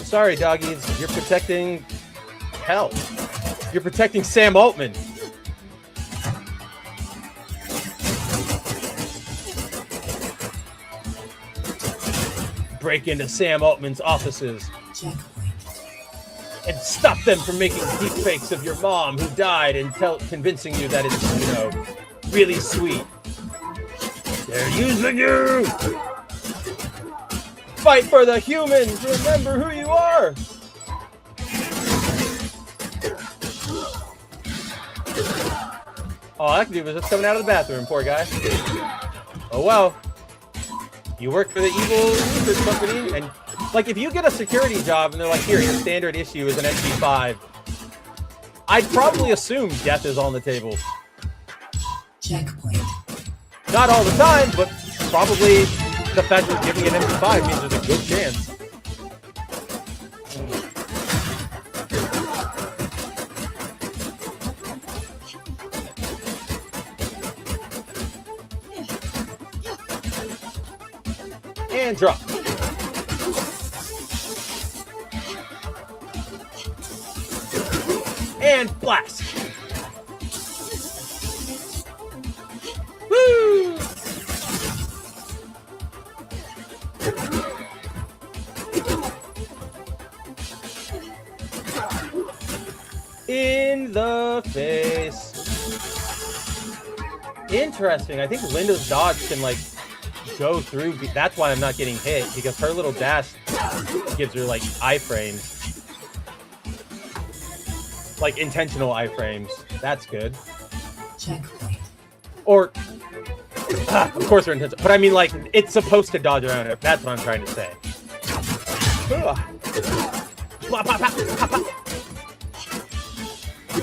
Sorry, doggies, you're protecting hell. You're protecting Sam Altman. Break into Sam Altman's offices and stop them from making deep fakes of your mom who died and convincing you that it's, you know, really sweet. They're using you! Fight for the humans! Remember who you are! All I can do was just coming out of the bathroom, poor guy. Oh well. You work for the evil research company, and like if you get a security job and they're like, here, your standard issue is an MP5, I'd probably assume death is on the table. Checkpoint. Not all the time, but probably the fact that giving an MP5 means there's a good chance. And drop. And blast. Woo! In the face. Interesting. I think Linda's dodge can like go through. That's why I'm not getting hit, because her little dash gives her like iframes, like intentional iframes. That's good. Checkpoint. Or of course they're intentional, but I mean like it's supposed to dodge around it. That's what I'm trying to say. Pop, pop, pop, pop, pop.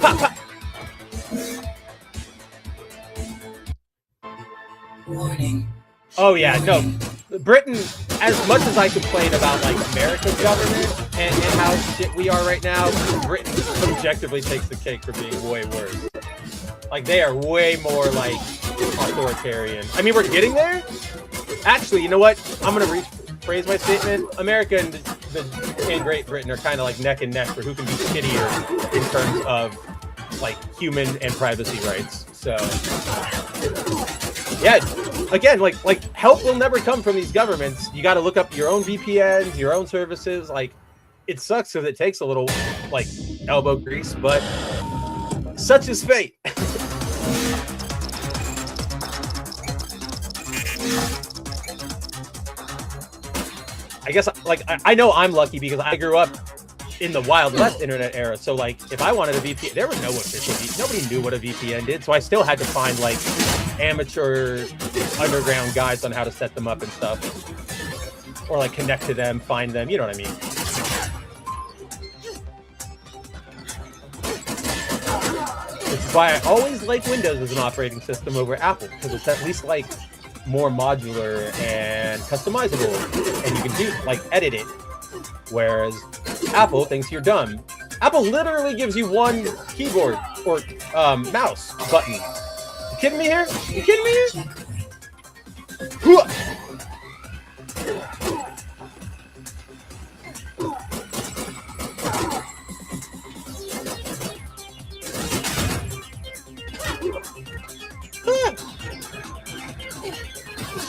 Pop, pop. Warning. Oh yeah, no. Britain, as much as I complain about like America's government and how shit we are right now, Britain objectively takes the cake for being way worse. Like they are way more like authoritarian. I mean, we're getting there. Actually, you know what? I'm gonna rephrase my statement. America and Great Britain are kind of like neck and neck for who can be shittier in terms of like human and privacy rights. So yeah, again, like help will never come from these governments. You got to look up your own VPNs, your own services. Like, it sucks because it takes a little like elbow grease, but such is fate. I guess like I know I'm lucky because I grew up in the Wild West internet era. So like if I wanted a VPN, there was no official VPN. Nobody knew what a VPN did. So I still had to find like amateur underground guides on how to set them up and stuff. Or like connect to them, find them, you know what I mean? Which is why I always like Windows as an operating system over Apple, because it's at least like more modular and customizable, and you can do like edit it, whereas Apple thinks you're dumb. Apple literally gives you one keyboard or mouse button. You kidding me here? You kidding me here?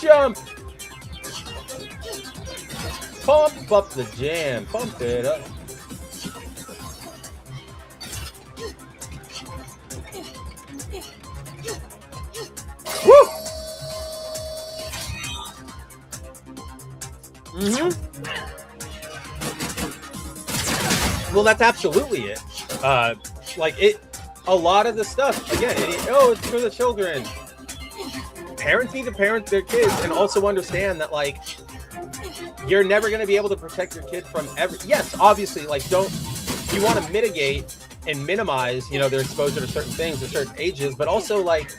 Jump! Pump up the jam. Pump it up. Woo! Well, that's absolutely it. Like it, a lot of the stuff, again, it's for the children. Parents need to parent their kids and also understand that, like, you're never going to be able to protect your kid from yes, obviously, like, you want to mitigate and minimize, you know, their exposure to certain things at certain ages, but also, like,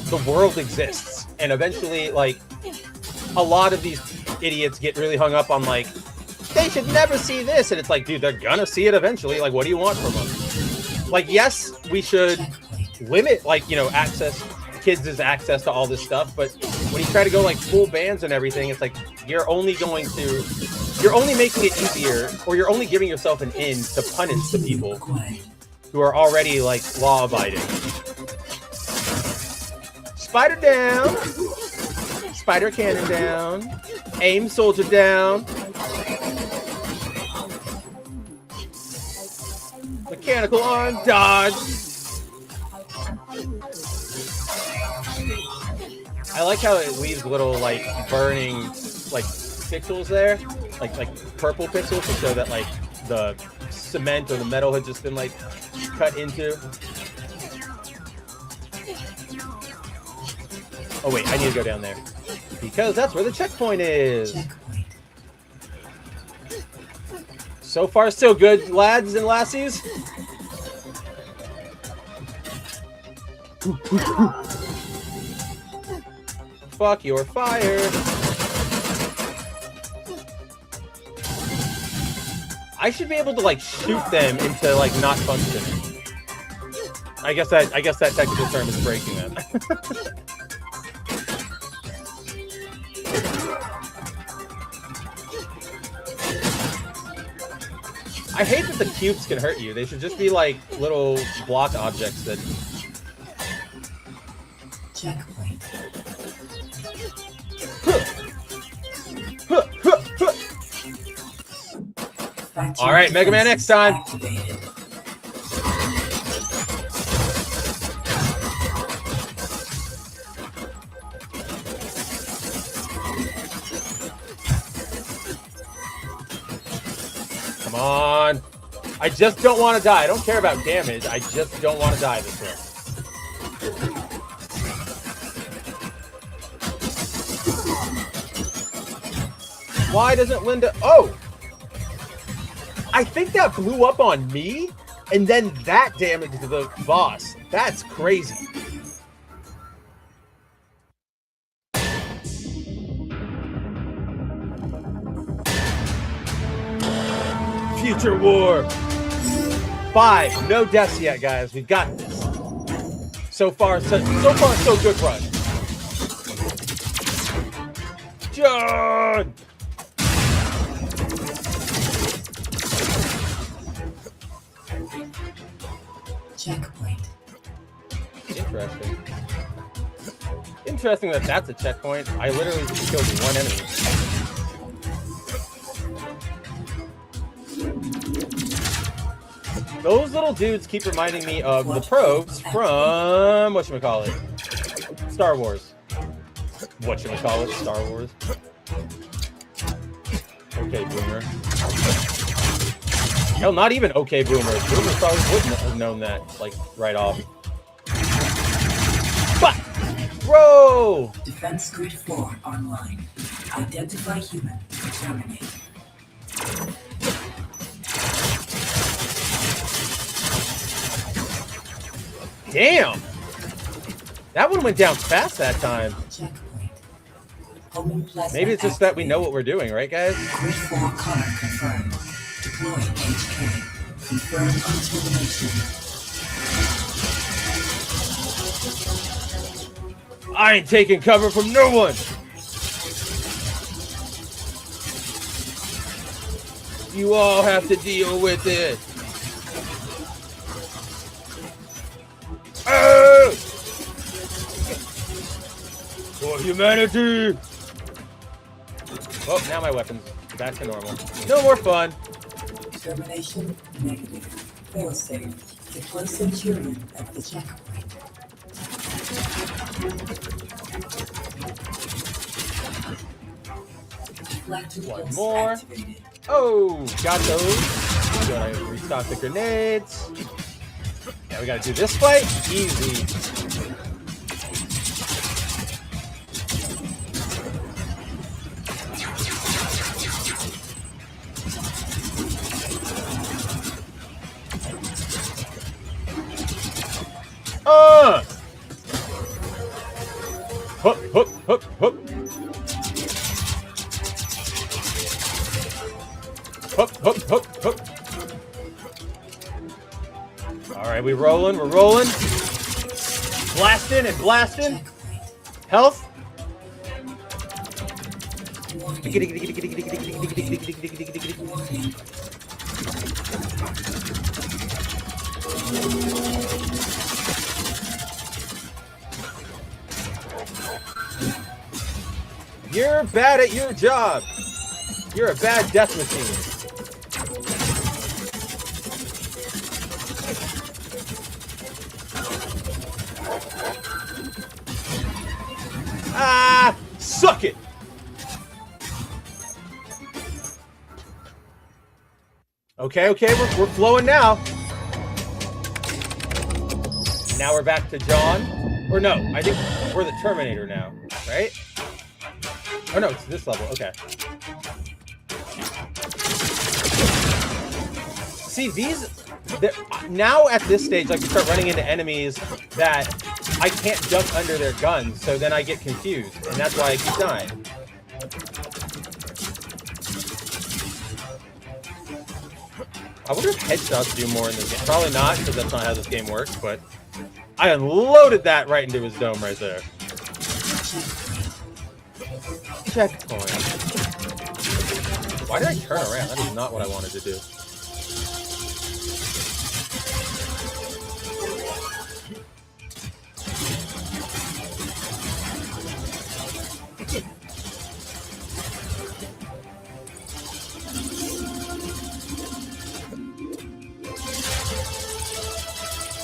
the world exists. And eventually, like, a lot of these idiots get really hung up on, like, they should never see this. And it's like, dude, they're going to see it eventually. Like, what do you want from them? Like, yes, we should limit, like, you know, kids' access to all this stuff, but when you try to go like full bans and everything, it's like you're only making it easier, or you're only giving yourself an in to punish the people who are already like law-abiding. Spider down, spider cannon down, aim soldier down, mechanical arm dodge. I like how it leaves little like burning like pixels there, like purple pixels to show that like the cement or the metal had just been like cut into. Oh wait, I need to go down there because that's where the checkpoint is. So far so good, lads and lassies. Fuck, you're fired. I should be able to like shoot them into like not functioning. I guess that technical term is breaking them. I hate that the cubes can hurt you. They should just be like little block objects that. Checkpoint. All right, Mega Man X time. Activated. Come on. I just don't want to die. I don't care about damage. I just don't want to die this way. Why doesn't Linda... Oh! I think that blew up on me, and then that damaged the boss. That's crazy. Future War. 5. No deaths yet, guys. We've got this. So far, so good run. John! Checkpoint. Interesting. Interesting that that's a checkpoint. I literally just killed one enemy. Those little dudes keep reminding me of the probes from whatchamacallit? Star Wars. Whatchamacallit? Star Wars. Okay, Boomer. Hell, not even okay, Boomer. Boomer probably wouldn't have known that, like, right off. But, bro! Defense Grid 4 online. Identify human. Terminate. Damn! That one went down fast that time. Checkpoint. Homing plasma Maybe it's just that we know what we're doing, right, guys? Grid 4 color confirmed. Deploying HK. Confirmed on termination. I ain't taking cover from no one! You all have to deal with it! Oh! For humanity! Oh, now my weapon's back to normal. No more fun! Termination negative. Failsafe. Deploy Centurion at the checkpoint. One more. Oh, got those. We gotta restock the grenades. Yeah, we gotta do this fight. Easy. Hook, hook, hook, hook. Hook, hook, hook, hook. All right, we're rolling. Blasting and blasting. Health. You're bad at your job. You're a bad death machine. Ah, suck it. Okay, we're flowing now. Now we're back to John. Or no, I think we're the Terminator now, right? Oh no, it's this level. Okay. See, now at this stage, I can start running into enemies that I can't jump under their guns, so then I get confused, and that's why I keep dying. I wonder if headshots do more in this game. Probably not, because that's not how this game works, but I unloaded that right into his dome right there. Checkpoint. Why did I turn around? That is not what I wanted to do.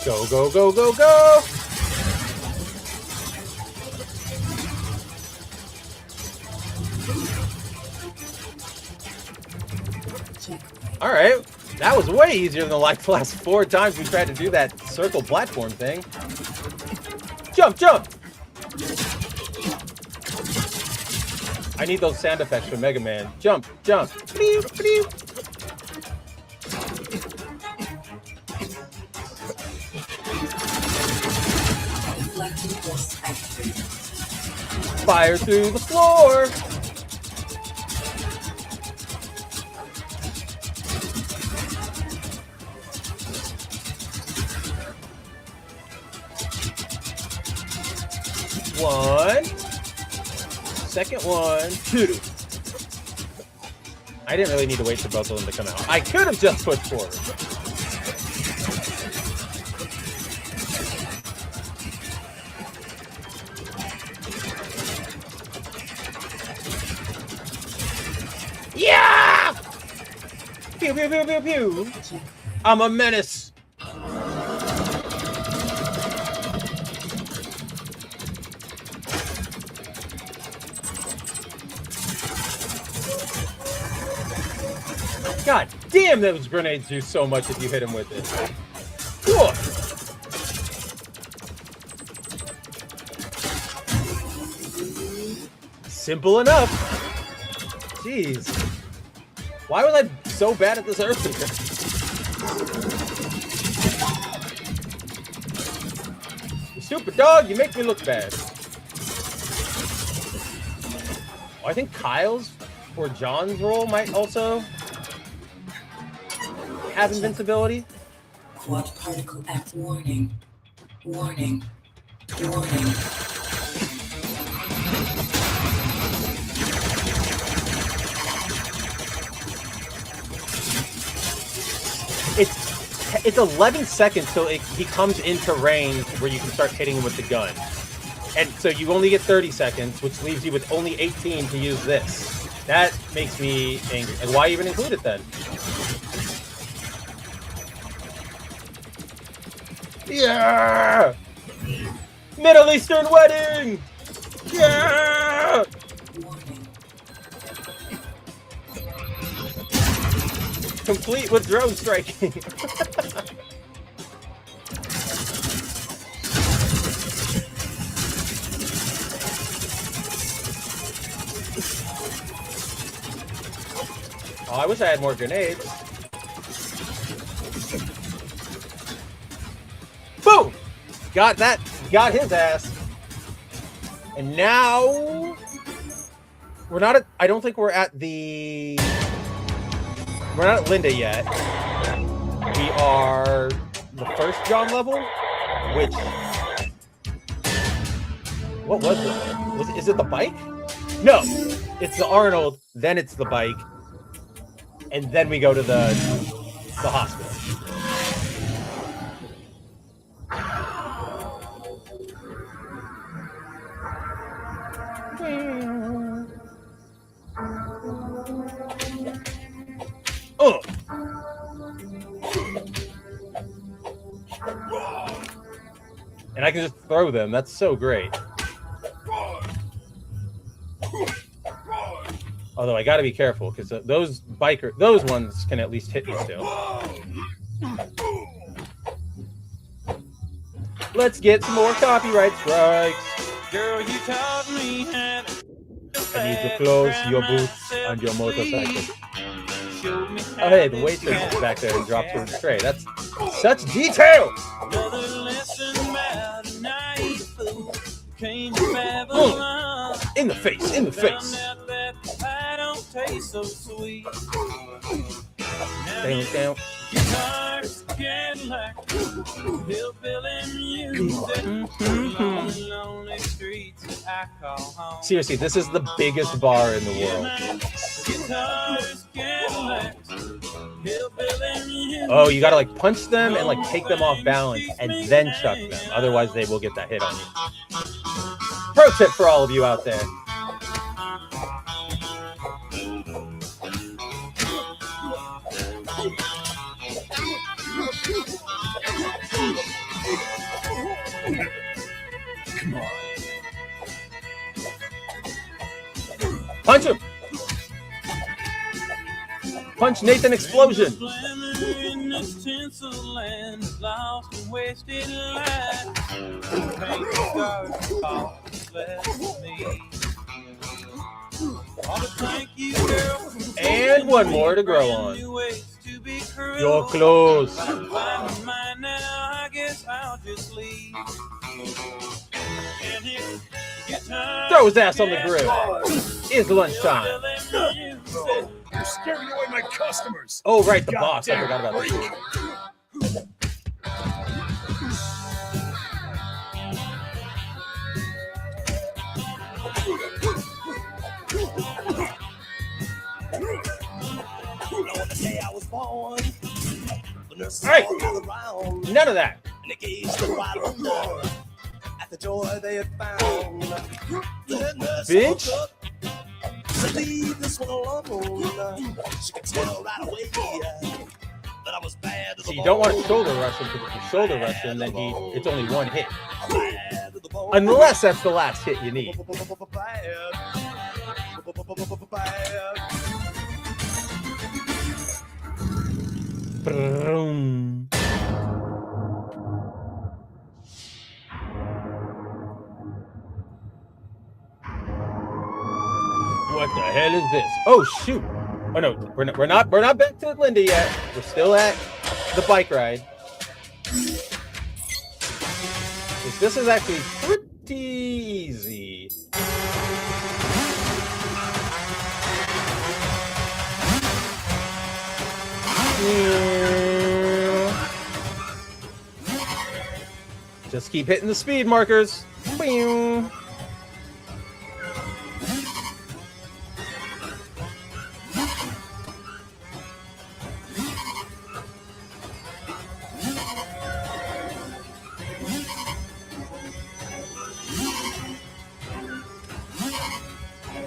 Go, go, go, go, go! All right, that was way easier than the last 4 times we tried to do that circle platform thing. Jump, jump! I need those sound effects from Mega Man. Jump, jump. Fire through the floor. One. Second one. 2. I didn't really need to wait for both of them to come out. I could have just pushed forward. Pew, pew, pew, pew, pew. I'm a menace. God damn, those grenades do so much if you hit him with it. Whoa. Simple enough. Jeez. Why was I so bad at this earlier? You stupid dog, you make me look bad. Oh, I think Kyle's or John's role might also have invincibility. Quad particle act warning. Warning. Warning. It's 11 seconds till he comes into range where you can start hitting him with the gun. And so you only get 30 seconds, which leaves you with only 18 to use this. That makes me angry. And why even include it then? Yeah! Middle Eastern wedding! Yeah! Complete with drone striking. Oh, I wish I had more grenades. Boom! Got that. Got his ass. And now we're not at, I don't think we're at the, we're not at Linda yet. We are the first John level, which, what was it? Is it the bike? No, it's the Arnold, then it's the bike, and then we go to the hospital. Oh. And I can just throw them. That's so great. Although I got to be careful because those ones can at least hit me still. Let's get some more copyright strikes. Girl, you taught me how to I need to close your boots and your motorcycle. Oh, hey, the waitress is back there and drops her tray. That's such detail. Another lesson about a naive fool came to Babylon. In the face, in the face. Found out that I don't taste so sweet. Down, down. Guitars, Cadillac, hillbilly music, lonely, lonely streets I call home. Seriously, this is the biggest bar in the world. Guitars, Cadillac, hillbilly music. Oh, you gotta like punch them and like take them off balance and then chuck them. Otherwise, they will get that hit on you. Pro tip for all of you out there. Punch him! Punch Nathan Explosion! And one more to grow on. Your clothes. Throw his ass on the grill. It's lunchtime. You're scaring away my customers. Oh, right, the boss. I forgot about that. Hey! None of that. At the joy they had found. Bitch. So leave this one alone. She could tell right away that I was bad to the So you don't want to bone. shoulder rush him, because if you shoulder rush him, then it's only one hit. Bad to the bone. Unless that's the last hit you need. Boom. What the hell is this? Oh shoot! Oh no, we're not back to Linda yet. We're still at the bike ride. This is actually pretty easy. Just keep hitting the speed markers. Boing.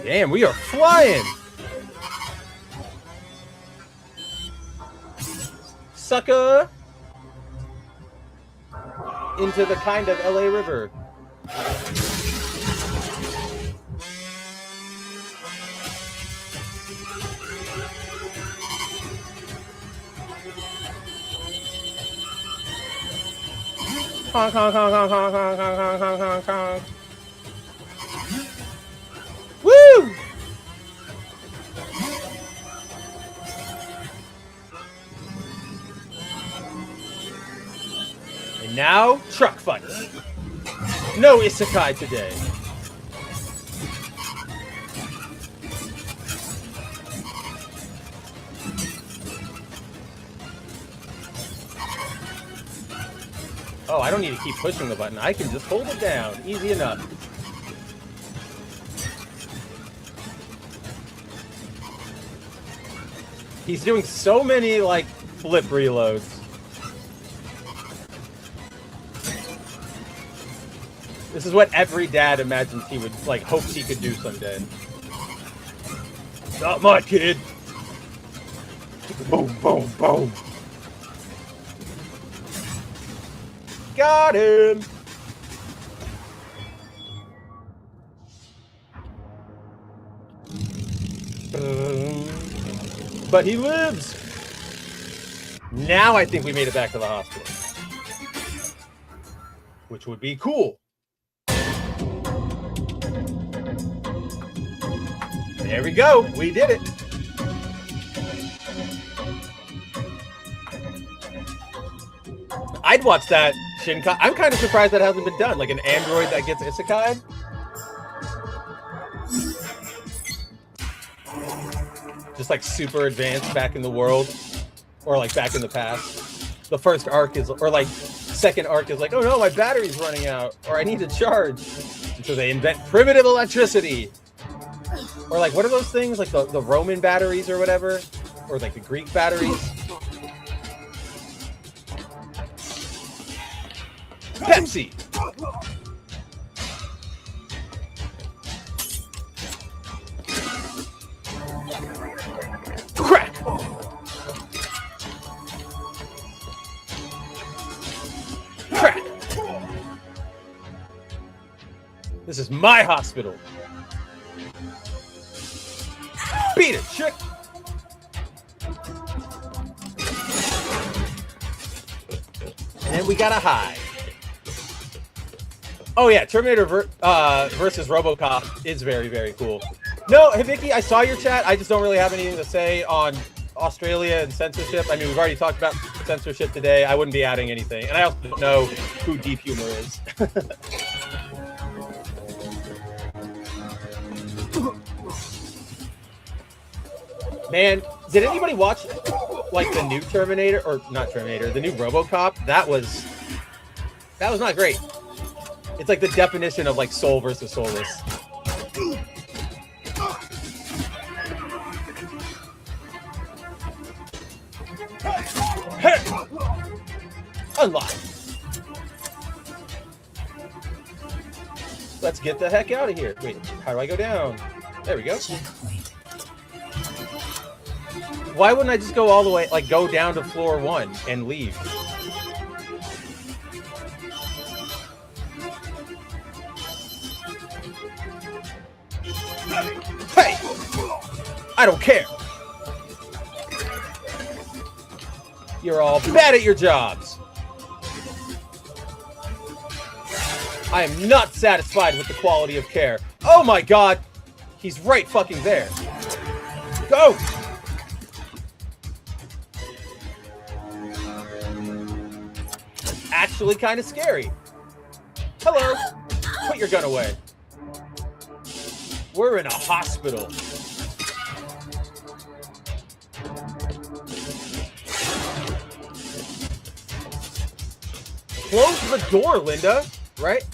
Damn, we are flying! Sucker! Into the kind of LA River. Honk, honk, honk, honk, honk, honk, honk, honk, honk, honk. Woo! And now, truck fight. No isekai today. Oh, I don't need to keep pushing the button. I can just hold it down. Easy enough. He's doing so many, like, flip reloads. This is what every dad imagines he would, like, hopes he could do someday. Not my kid. Boom, boom, boom. Got him. But he lives. Now I think we made it back to the hospital, which would be cool. There we go. We did it. I'd watch that Shinkai. I'm kind of surprised that hasn't been done. Like an android that gets isekai. Just like super advanced back in the world, or like back in the past. The first arc is, or like second arc is like, oh no, my battery's running out, or I need to charge. And so they invent primitive electricity. Or like, what are those things? Like the Roman batteries or whatever? Or like the Greek batteries? Pepsi! Crack! Crack! This is my hospital. Beat it, chick! And then we got a high. Oh yeah, Terminator versus RoboCop is very, very cool. No, Hibiki, I saw your chat. I just don't really have anything to say on Australia and censorship. I mean, we've already talked about censorship today. I wouldn't be adding anything. And I also don't know who Deep Humor is. Man, did anybody watch like the new Terminator, or not Terminator, the new RoboCop? That was not great. It's like the definition of like soul versus soulless. Hey! Unlock. Let's get the heck out of here. Wait, how do I go down? There we go. Checkpoint why wouldn't I just go all the way, like go down to floor 1 and leave? Hey! I don't care. You're all bad at your jobs. I am not satisfied with the quality of care. Oh my god! He's right fucking there. Go! Actually kind of scary. Hello. Put your gun away. We're in a hospital. Close the door, Linda. Right?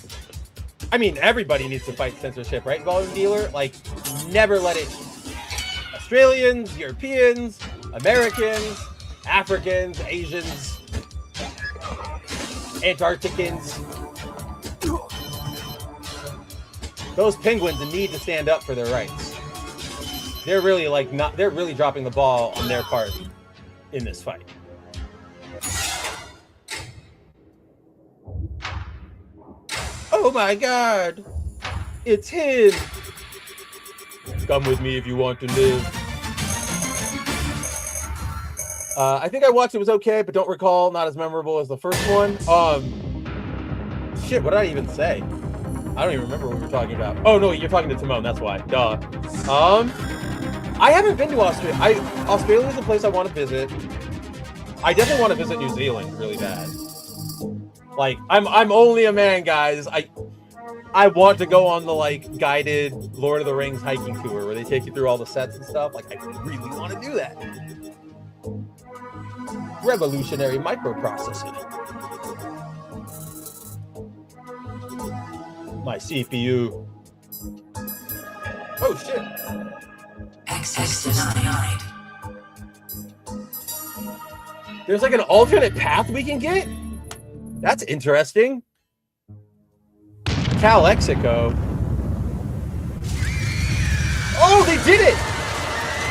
I mean, everybody needs to fight censorship, right, Volume Dealer? Like, never let it... Australians, Europeans, Americans, Africans, Asians, Antarcticans. Those penguins need to stand up for their rights. They're really they're really dropping the ball on their part in this fight. Oh my god! It's him! Come with me if you want to live. I think I watched it, was okay, but don't recall, not as memorable as the first one. Shit, what did I even say? I don't even remember what we were talking about. Oh no, you're talking to Timon, that's why. Duh. I haven't been to Australia. Australia is a place I want to visit. I definitely want to visit New Zealand really bad. Like, I'm only a man, guys. I want to go on the like guided Lord of the Rings hiking tour where they take you through all the sets and stuff. Like, I really want to do that. Revolutionary microprocessing. My CPU. Oh shit. Access denied. There's like an alternate path we can get? That's interesting. Calexico. Oh, they did it!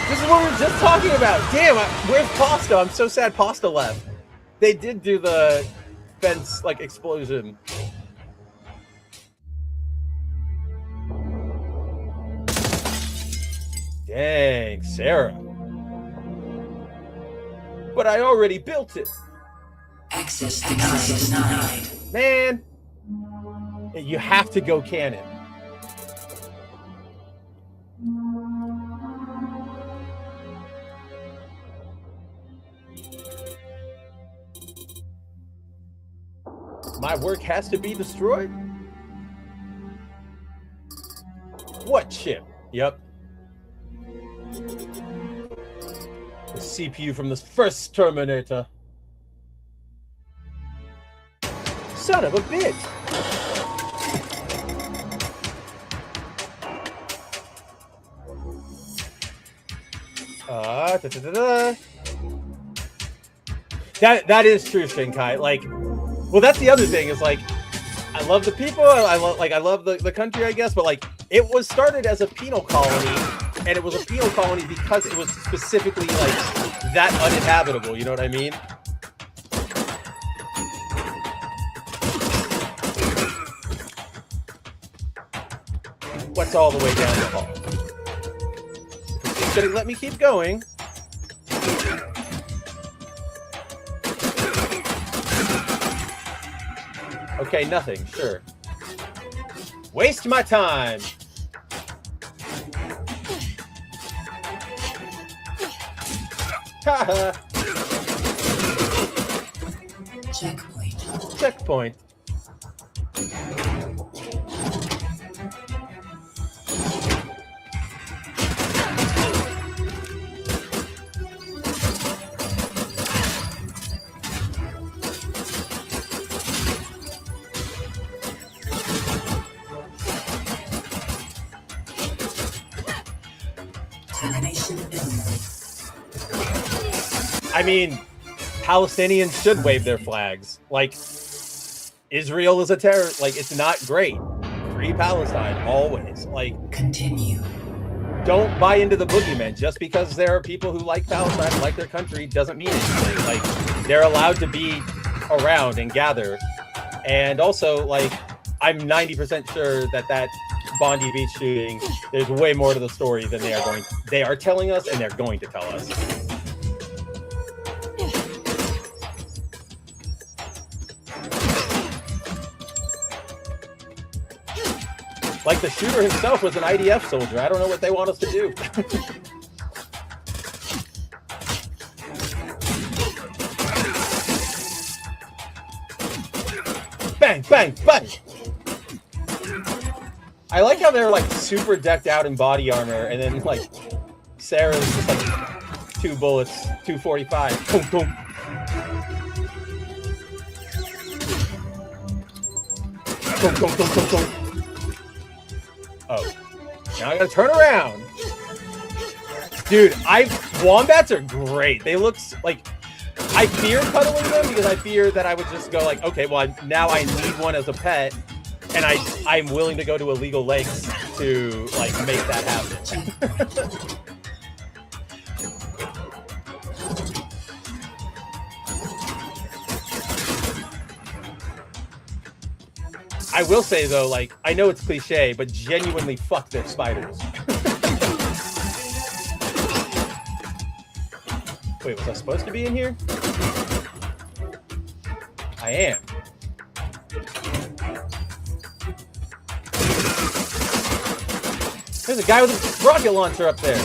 This is what we were just talking about. Damn, where's Pasta? I'm so sad Pasta left. They did do the fence, like, explosion. Dang, Sarah. But I already built it. Access denied. Man, you have to go cannon. My work has to be destroyed? What chip? Yep. The CPU from the first Terminator. Son of a bitch! That is true, Shinkai. Like, well, that's the other thing is like, I love the people. I love the country, I guess. But like, it was started as a penal colony, and it was a penal colony because it was specifically like that uninhabitable. You know what I mean? What's all the way down the hall? It's gonna let me keep going. Okay, nothing. Sure. Waste my time. Haha. Checkpoint. I mean, Palestinians should wave their flags. Like, Israel is a terror. Like, it's not great. Free Palestine, always. Like, continue. don't buy into the boogeyman. Just because there are people who like Palestine, like their country, doesn't mean anything. Like, they're allowed to be around and gather. And also, like, I'm 90% sure that Bondi Beach shooting, there's way more to the story than they are telling us, and they're going to tell us. Like, the shooter himself was an IDF soldier. I don't know what they want us to do. Bang, bang, bang! I like how they're, like, super decked out in body armor, and then, like, Sarah's just, like, 2 bullets, 245. Boom, boom. Boom, boom, boom, boom, boom. Oh, now I gotta turn around. Dude, wombats are great. They look like, I fear cuddling them because I fear that I would just go like, okay, well, now I need one as a pet, and I'm willing to go to illegal lakes to like make that happen. I will say though, like, I know it's cliche, but genuinely fuck their spiders. Wait, was I supposed to be in here? I am. There's a guy with a rocket launcher up there.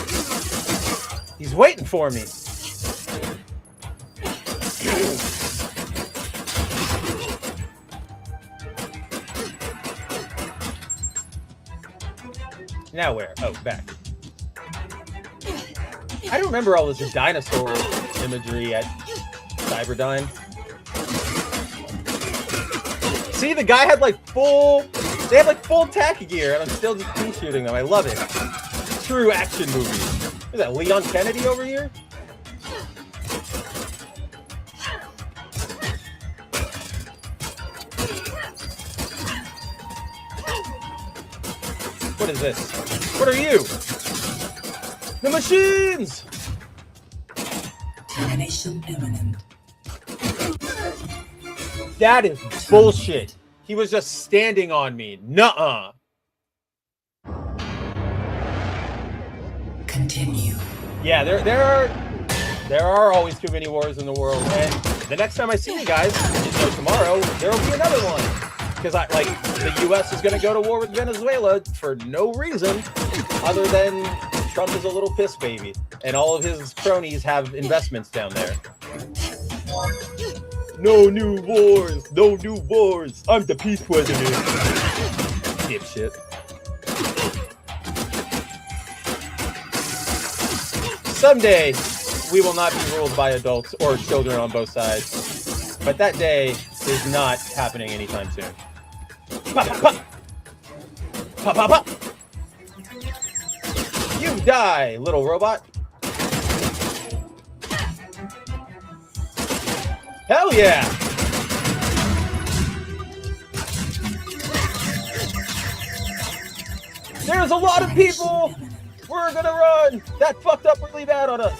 He's waiting for me. Now where? Oh, back. I don't remember all this dinosaur imagery at Cyberdyne. See, the guy had like full... They had like full tacky gear, and I'm still just shooting them. I love it. True action movie. Is that Leon Kennedy over here? What is this? What are you? The machines! Termination imminent. That is bullshit. He was just standing on me. Nuh-uh. Continue. Yeah, there are always too many wars in the world, and the next time I see you guys, tomorrow, there will be another one. Because the U.S. is going to go to war with Venezuela for no reason other than Trump is a little piss baby, and all of his cronies have investments down there. No new wars, no new wars. I'm the peace president. Dipshit. Someday, we will not be ruled by adults or children on both sides, but that day is not happening anytime soon. Pop, pop, pop. Pop, pop, pop. You die, little robot. Hell yeah! There's a lot of people! We're gonna run! That fucked up really bad on us.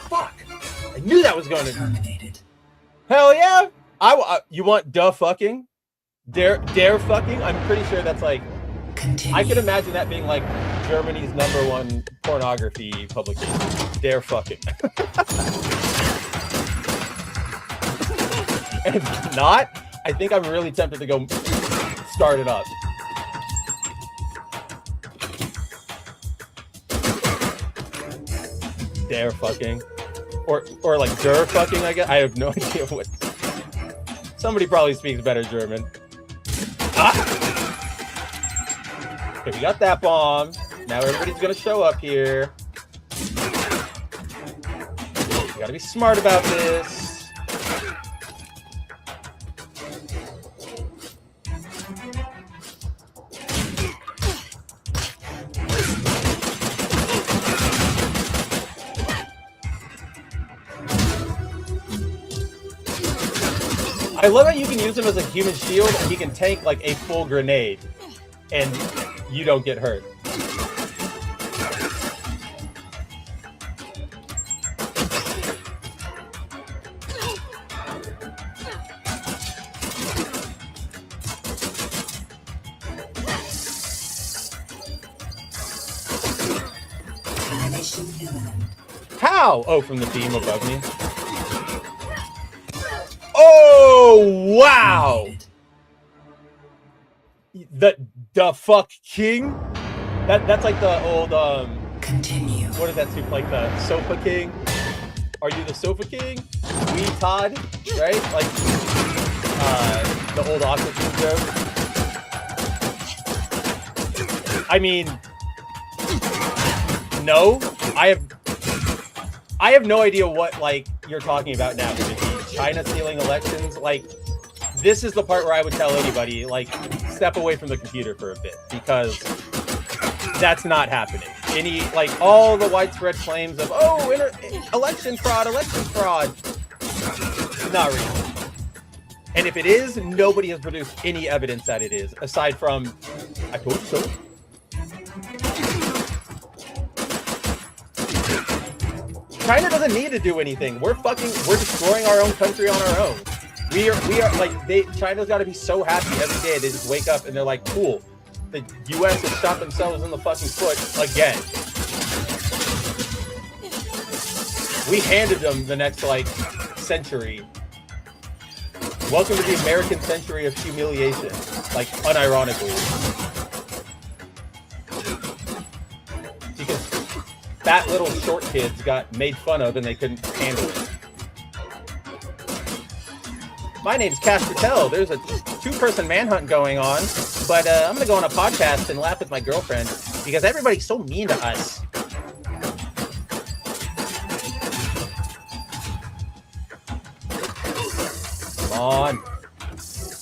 Fuck! I knew that was going to... Terminated. Hell yeah! You want duh fucking? Dare fucking? I'm pretty sure that's like... Continue. I could imagine that being like Germany's #1 pornography publication. Dare fucking. And if not, I think I'm really tempted to go start it up. Dare fucking. Or like der fucking, I guess. I have no idea what. Somebody probably speaks better German. Ah! Okay, we got that bomb. Now everybody's gonna show up here. We gotta be smart about this. I love how you can use him as a human shield and he can tank like a full grenade. and you don't get hurt. Termination imminent. How? Oh, from the beam above me. Oh, wow! The fuck king? That's like the old Continue. what is that soup, like the sofa king? Are you the sofa king? We Todd, right? Like the old Aquafina joke. I mean, no, I have no idea what like you're talking about now. China stealing elections, like this is the part where I would tell anybody, like, step away from the computer for a bit, because that's not happening. Any, like, all the widespread claims of, oh, election fraud, not real. And if it is, nobody has produced any evidence that it is, aside from, I told you so. China doesn't need to do anything. We're destroying our own country on our own. We are like, China's got to be so happy every day. They just wake up and they're like, cool, the U.S. has shot themselves in the fucking foot again. We handed them the next, like, century. Welcome to the American century of humiliation, like, unironically. Because fat little short kids got made fun of and they couldn't handle it. My name's Cash Patel. There's a two-person manhunt going on, but I'm going to go on a podcast and laugh with my girlfriend because everybody's so mean to us. Come on.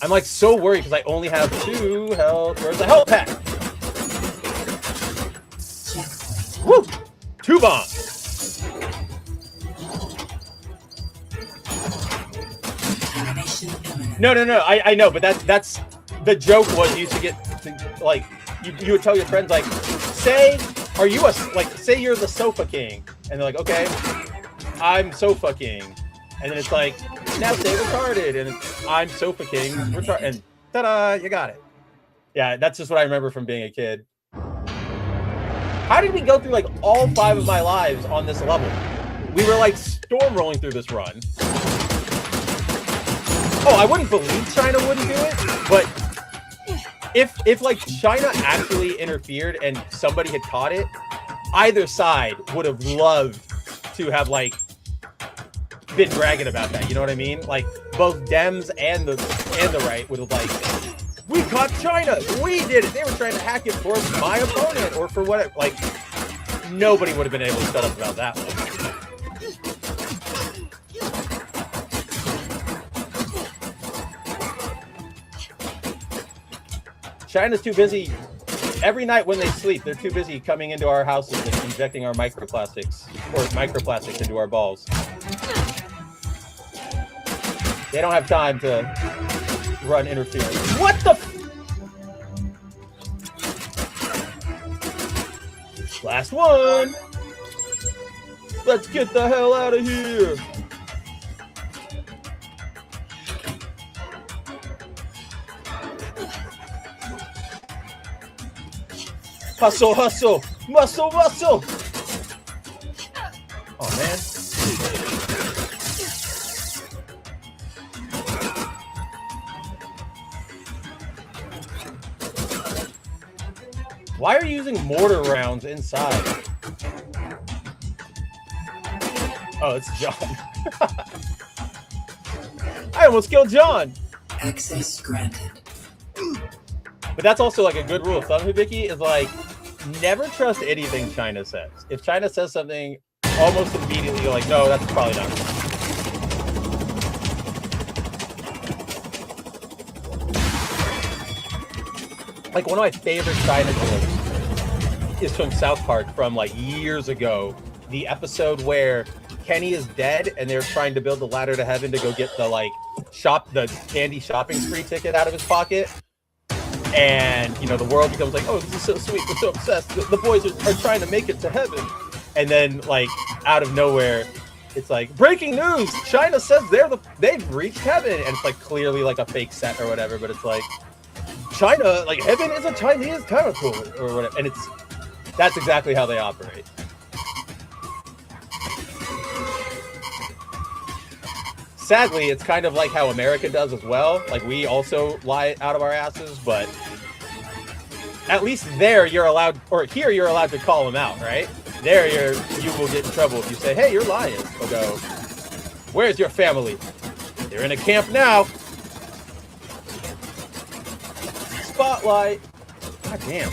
I'm like so worried because I only have 2 health. Where's the health pack? Woo! 2 bombs. No. I know, but that's the joke was you used to get to, like, you would tell your friends, like, say you're the sofa king, and they're like, okay, I'm sofa king, and then it's like, now say retarded, and it's, I'm sofa king, retarded, and ta-da, you got it. Yeah, that's just what I remember from being a kid. How did we go through like all 5 of my lives on this level? We were like storm rolling through this run. Oh, I wouldn't believe China wouldn't do it, but if like China actually interfered and somebody had caught it, either side would have loved to have like been bragging about that. You know what I mean? Like both Dems and the right would have like, we caught China, we did it. They were trying to hack it for my opponent or for whatever. Like nobody would have been able to shut up about that one. China's too busy. Every night when they sleep, they're too busy coming into our houses and injecting our microplastics into our balls. They don't have time to run interference. What the? Last one. Let's get the hell out of here. Hustle, hustle, muscle, muscle. Oh, man. Why are you using mortar rounds inside? Oh, it's John. I almost killed John. Access granted. But that's also like a good rule of thumb, Hibiki, is like, never trust anything China says. If China says something, almost immediately you're like, no, that's probably not true. Like one of my favorite China jokes is from South Park from like years ago. The episode where Kenny is dead and they're trying to build the ladder to heaven to go get the like the candy shopping spree ticket out of his pocket. And, you know, the world becomes like, oh, this is so sweet, we're so obsessed, the boys are trying to make it to heaven. And then, like, out of nowhere, it's like, breaking news, China says they've reached heaven. And it's like clearly like a fake set or whatever, but it's like, China, like, heaven is a Chinese territory or whatever. And that's exactly how they operate. Sadly, it's kind of like how America does as well. Like, we also lie out of our asses, but at least there you're allowed, or here you're allowed to call them out, right? There you will get in trouble if you say, hey, you're lying. They'll go, where's your family? They're in a camp now. Spotlight. God damn.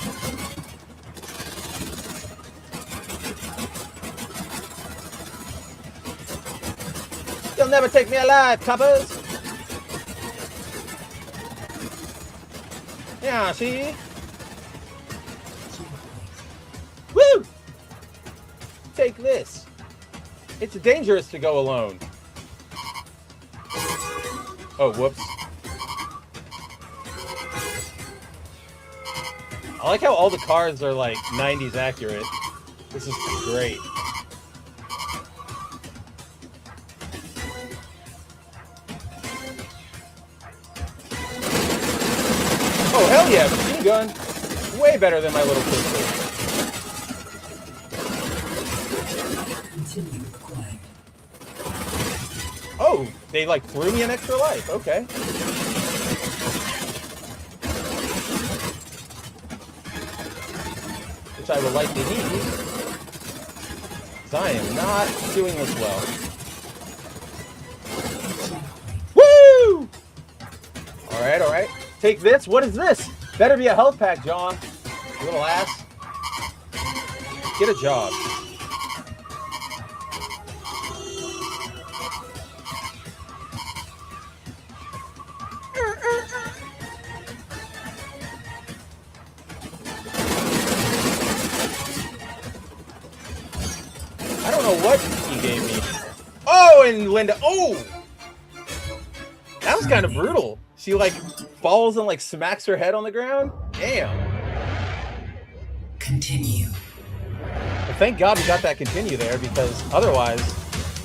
You'll never take me alive, coppers. Yeah, see? Woo! Take this. It's dangerous to go alone. Oh, whoops. I like how all the cars are like 90s accurate. This is great. Oh, hell yeah, machine gun. Way better than my little pistol. Oh, they like threw me an extra life. Okay. Which I will likely need. Because I am not doing this well. Woo! Alright, alright. Take this. What is this? Better be a health pack, John. You little ass. Get a job. I don't know what he gave me. Oh, and Linda. Oh! That was kind of brutal. She like falls and like smacks her head on the ground. Damn. Continue. Well, thank God we got that continue there, because otherwise,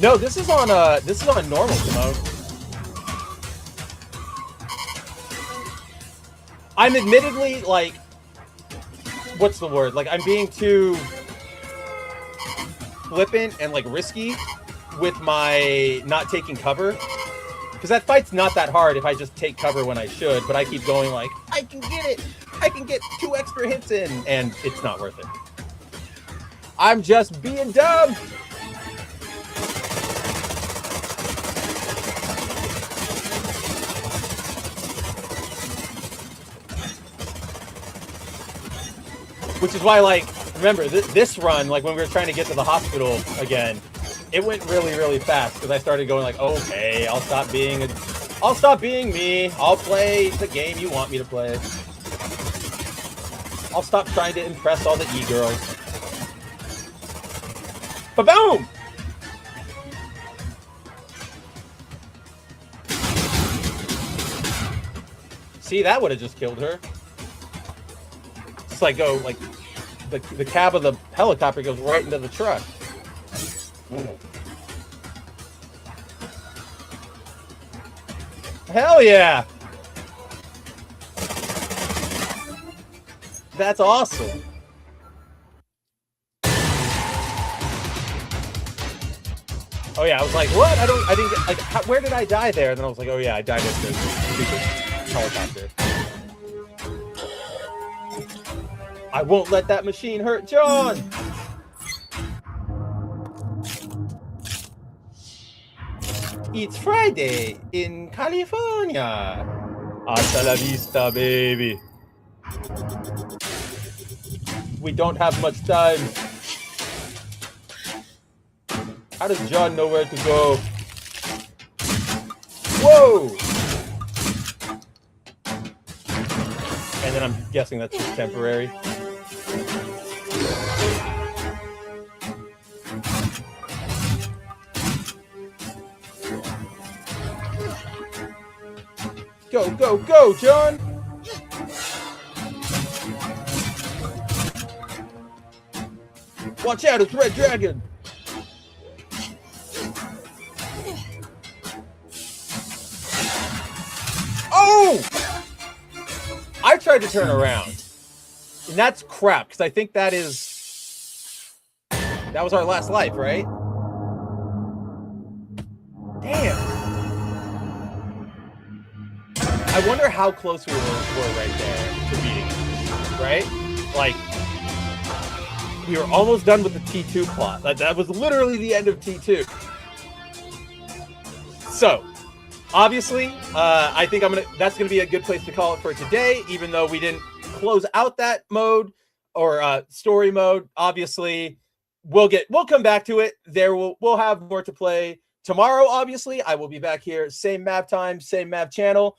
no, this is on normal, Simone. I'm admittedly like, what's the word? Like, I'm being too flippant and like risky with my not taking cover. Because that fight's not that hard if I just take cover when I should, but I keep going like, I can get it! I can get 2 extra hits in, and it's not worth it. I'm just being dumb! Which is why, like, remember, this run, like when we were trying to get to the hospital again, it went really, really fast because I started going like, okay, I'll stop being me. I'll play the game you want me to play. I'll stop trying to impress all the e-girls. Ba-boom! See, that would have just killed her. Just like go, like, the cab of the helicopter goes right into the truck. Hell yeah! That's awesome. Oh yeah, I was like, what? I didn't get, like, where did I die there? And then I was like, oh yeah, I died at the stupid helicopter. I won't let that machine hurt John! It's Friday in California. Hasta la vista, baby. We don't have much time. How does John know where to go? Whoa! And then I'm guessing that's just temporary. Go, go, go, John! Watch out, it's Red Dragon. Oh! I tried to turn around. And that's crap, because I think that was our last life, right? Damn. I wonder how close we were right there to beating it, right? Like, we were almost done with the T2 plot. That was literally the end of T2. So, obviously, I think that's gonna be a good place to call it for today, even though we didn't close out that mode or story mode. Obviously, we'll come back to it. We'll have more to play tomorrow. Obviously, I will be back here, same map time, same map channel.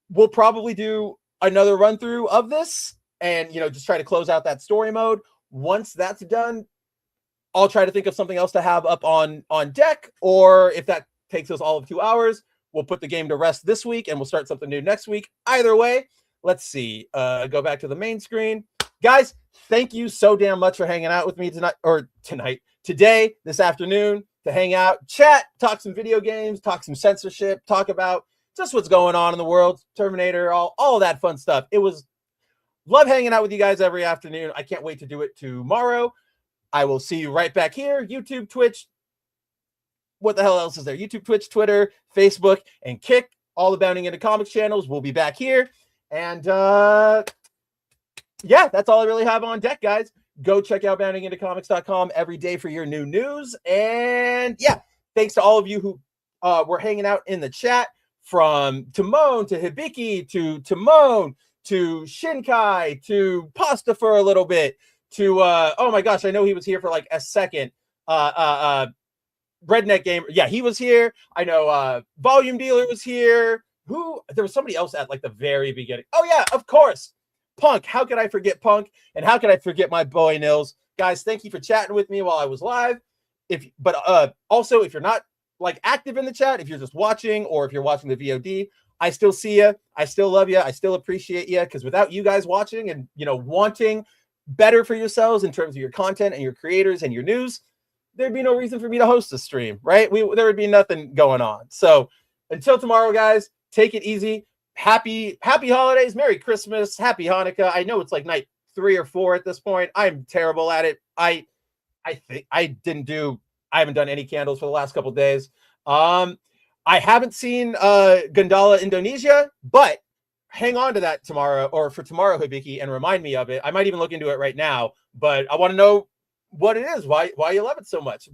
We'll probably do another run through of this and just try to close out that story mode. Once that's done, I'll try to think of something else to have up on deck, or if that takes us all of 2 hours, we'll put the game to rest this week and we'll start something new next week. Either way, let's see. Go back to the main screen. Guys, thank you so damn much for hanging out with me today, this afternoon, to hang out, chat, talk some video games, talk some censorship, talk about just what's going on in the world, Terminator, all that fun stuff. Love hanging out with you guys every afternoon. I can't wait to do it tomorrow. I will see you right back here. YouTube, Twitch. What the hell else is there? YouTube, Twitch, Twitter, Facebook, and Kick. All the Bounding Into Comics channels will be back here. And yeah, that's all I really have on deck, guys. Go check out boundingintocomics.com every day for your new news. And yeah, thanks to all of you who were hanging out in the chat, from Timon to Hibiki to Timon to Shinkai to Pasta for a little bit to oh my gosh, I know he was here for like a second. Redneck Gamer, yeah, he was here. I know Volume Dealer was here. There was somebody else at like the very beginning. Oh yeah, of course, Punk. How could I forget Punk? And how could I forget my boy Nils? Guys, thank you for chatting with me while I was live. Also, if you're not like active in the chat, if you're just watching or if you're watching the VOD, I still see you. I still love you. I still appreciate you, because without you guys watching and wanting better for yourselves in terms of your content and your creators and your news, there'd be no reason for me to host a stream, right? There would be nothing going on. So until tomorrow, guys, take it easy. Happy holidays, Merry Christmas, Happy Hanukkah. I know it's like night 3 or 4 at this point. I'm terrible at it. I think I haven't done any candles for the last couple of days. I haven't seen Gundala Indonesia, but hang on to that tomorrow, or for tomorrow, Hibiki, and remind me of it. I might even look into it right now, but I want to know what it is, why you love it so much.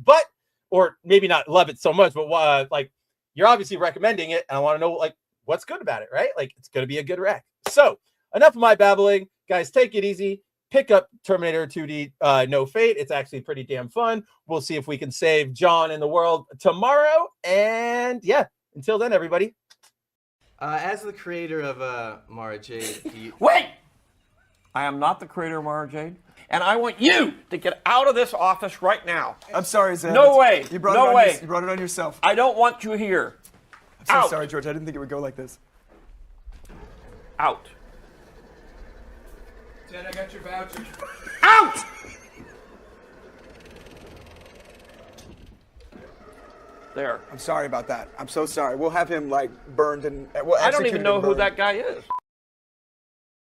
Or maybe not love it so much, but like, you're obviously recommending it, and I want to know like what's good about it, right? Like, it's going to be a good rec. So enough of my babbling, guys. Take it easy. Pick up Terminator 2D No Fate. It's actually pretty damn fun. We'll see if we can save John and the world tomorrow. And yeah, until then, everybody. As the creator of Mara Jade, Wait! I am not the creator of Mara Jade, and I want you to get out of this office right now. I'm sorry, Zan. No way. You brought No way. You brought it on yourself. I don't want you here. I'm so Out. sorry, George. I didn't think it would go like this. Out. Ted, I got your voucher. Out! There. I'm sorry about that. I'm so sorry. We'll have him like burned and I don't even know who that guy is.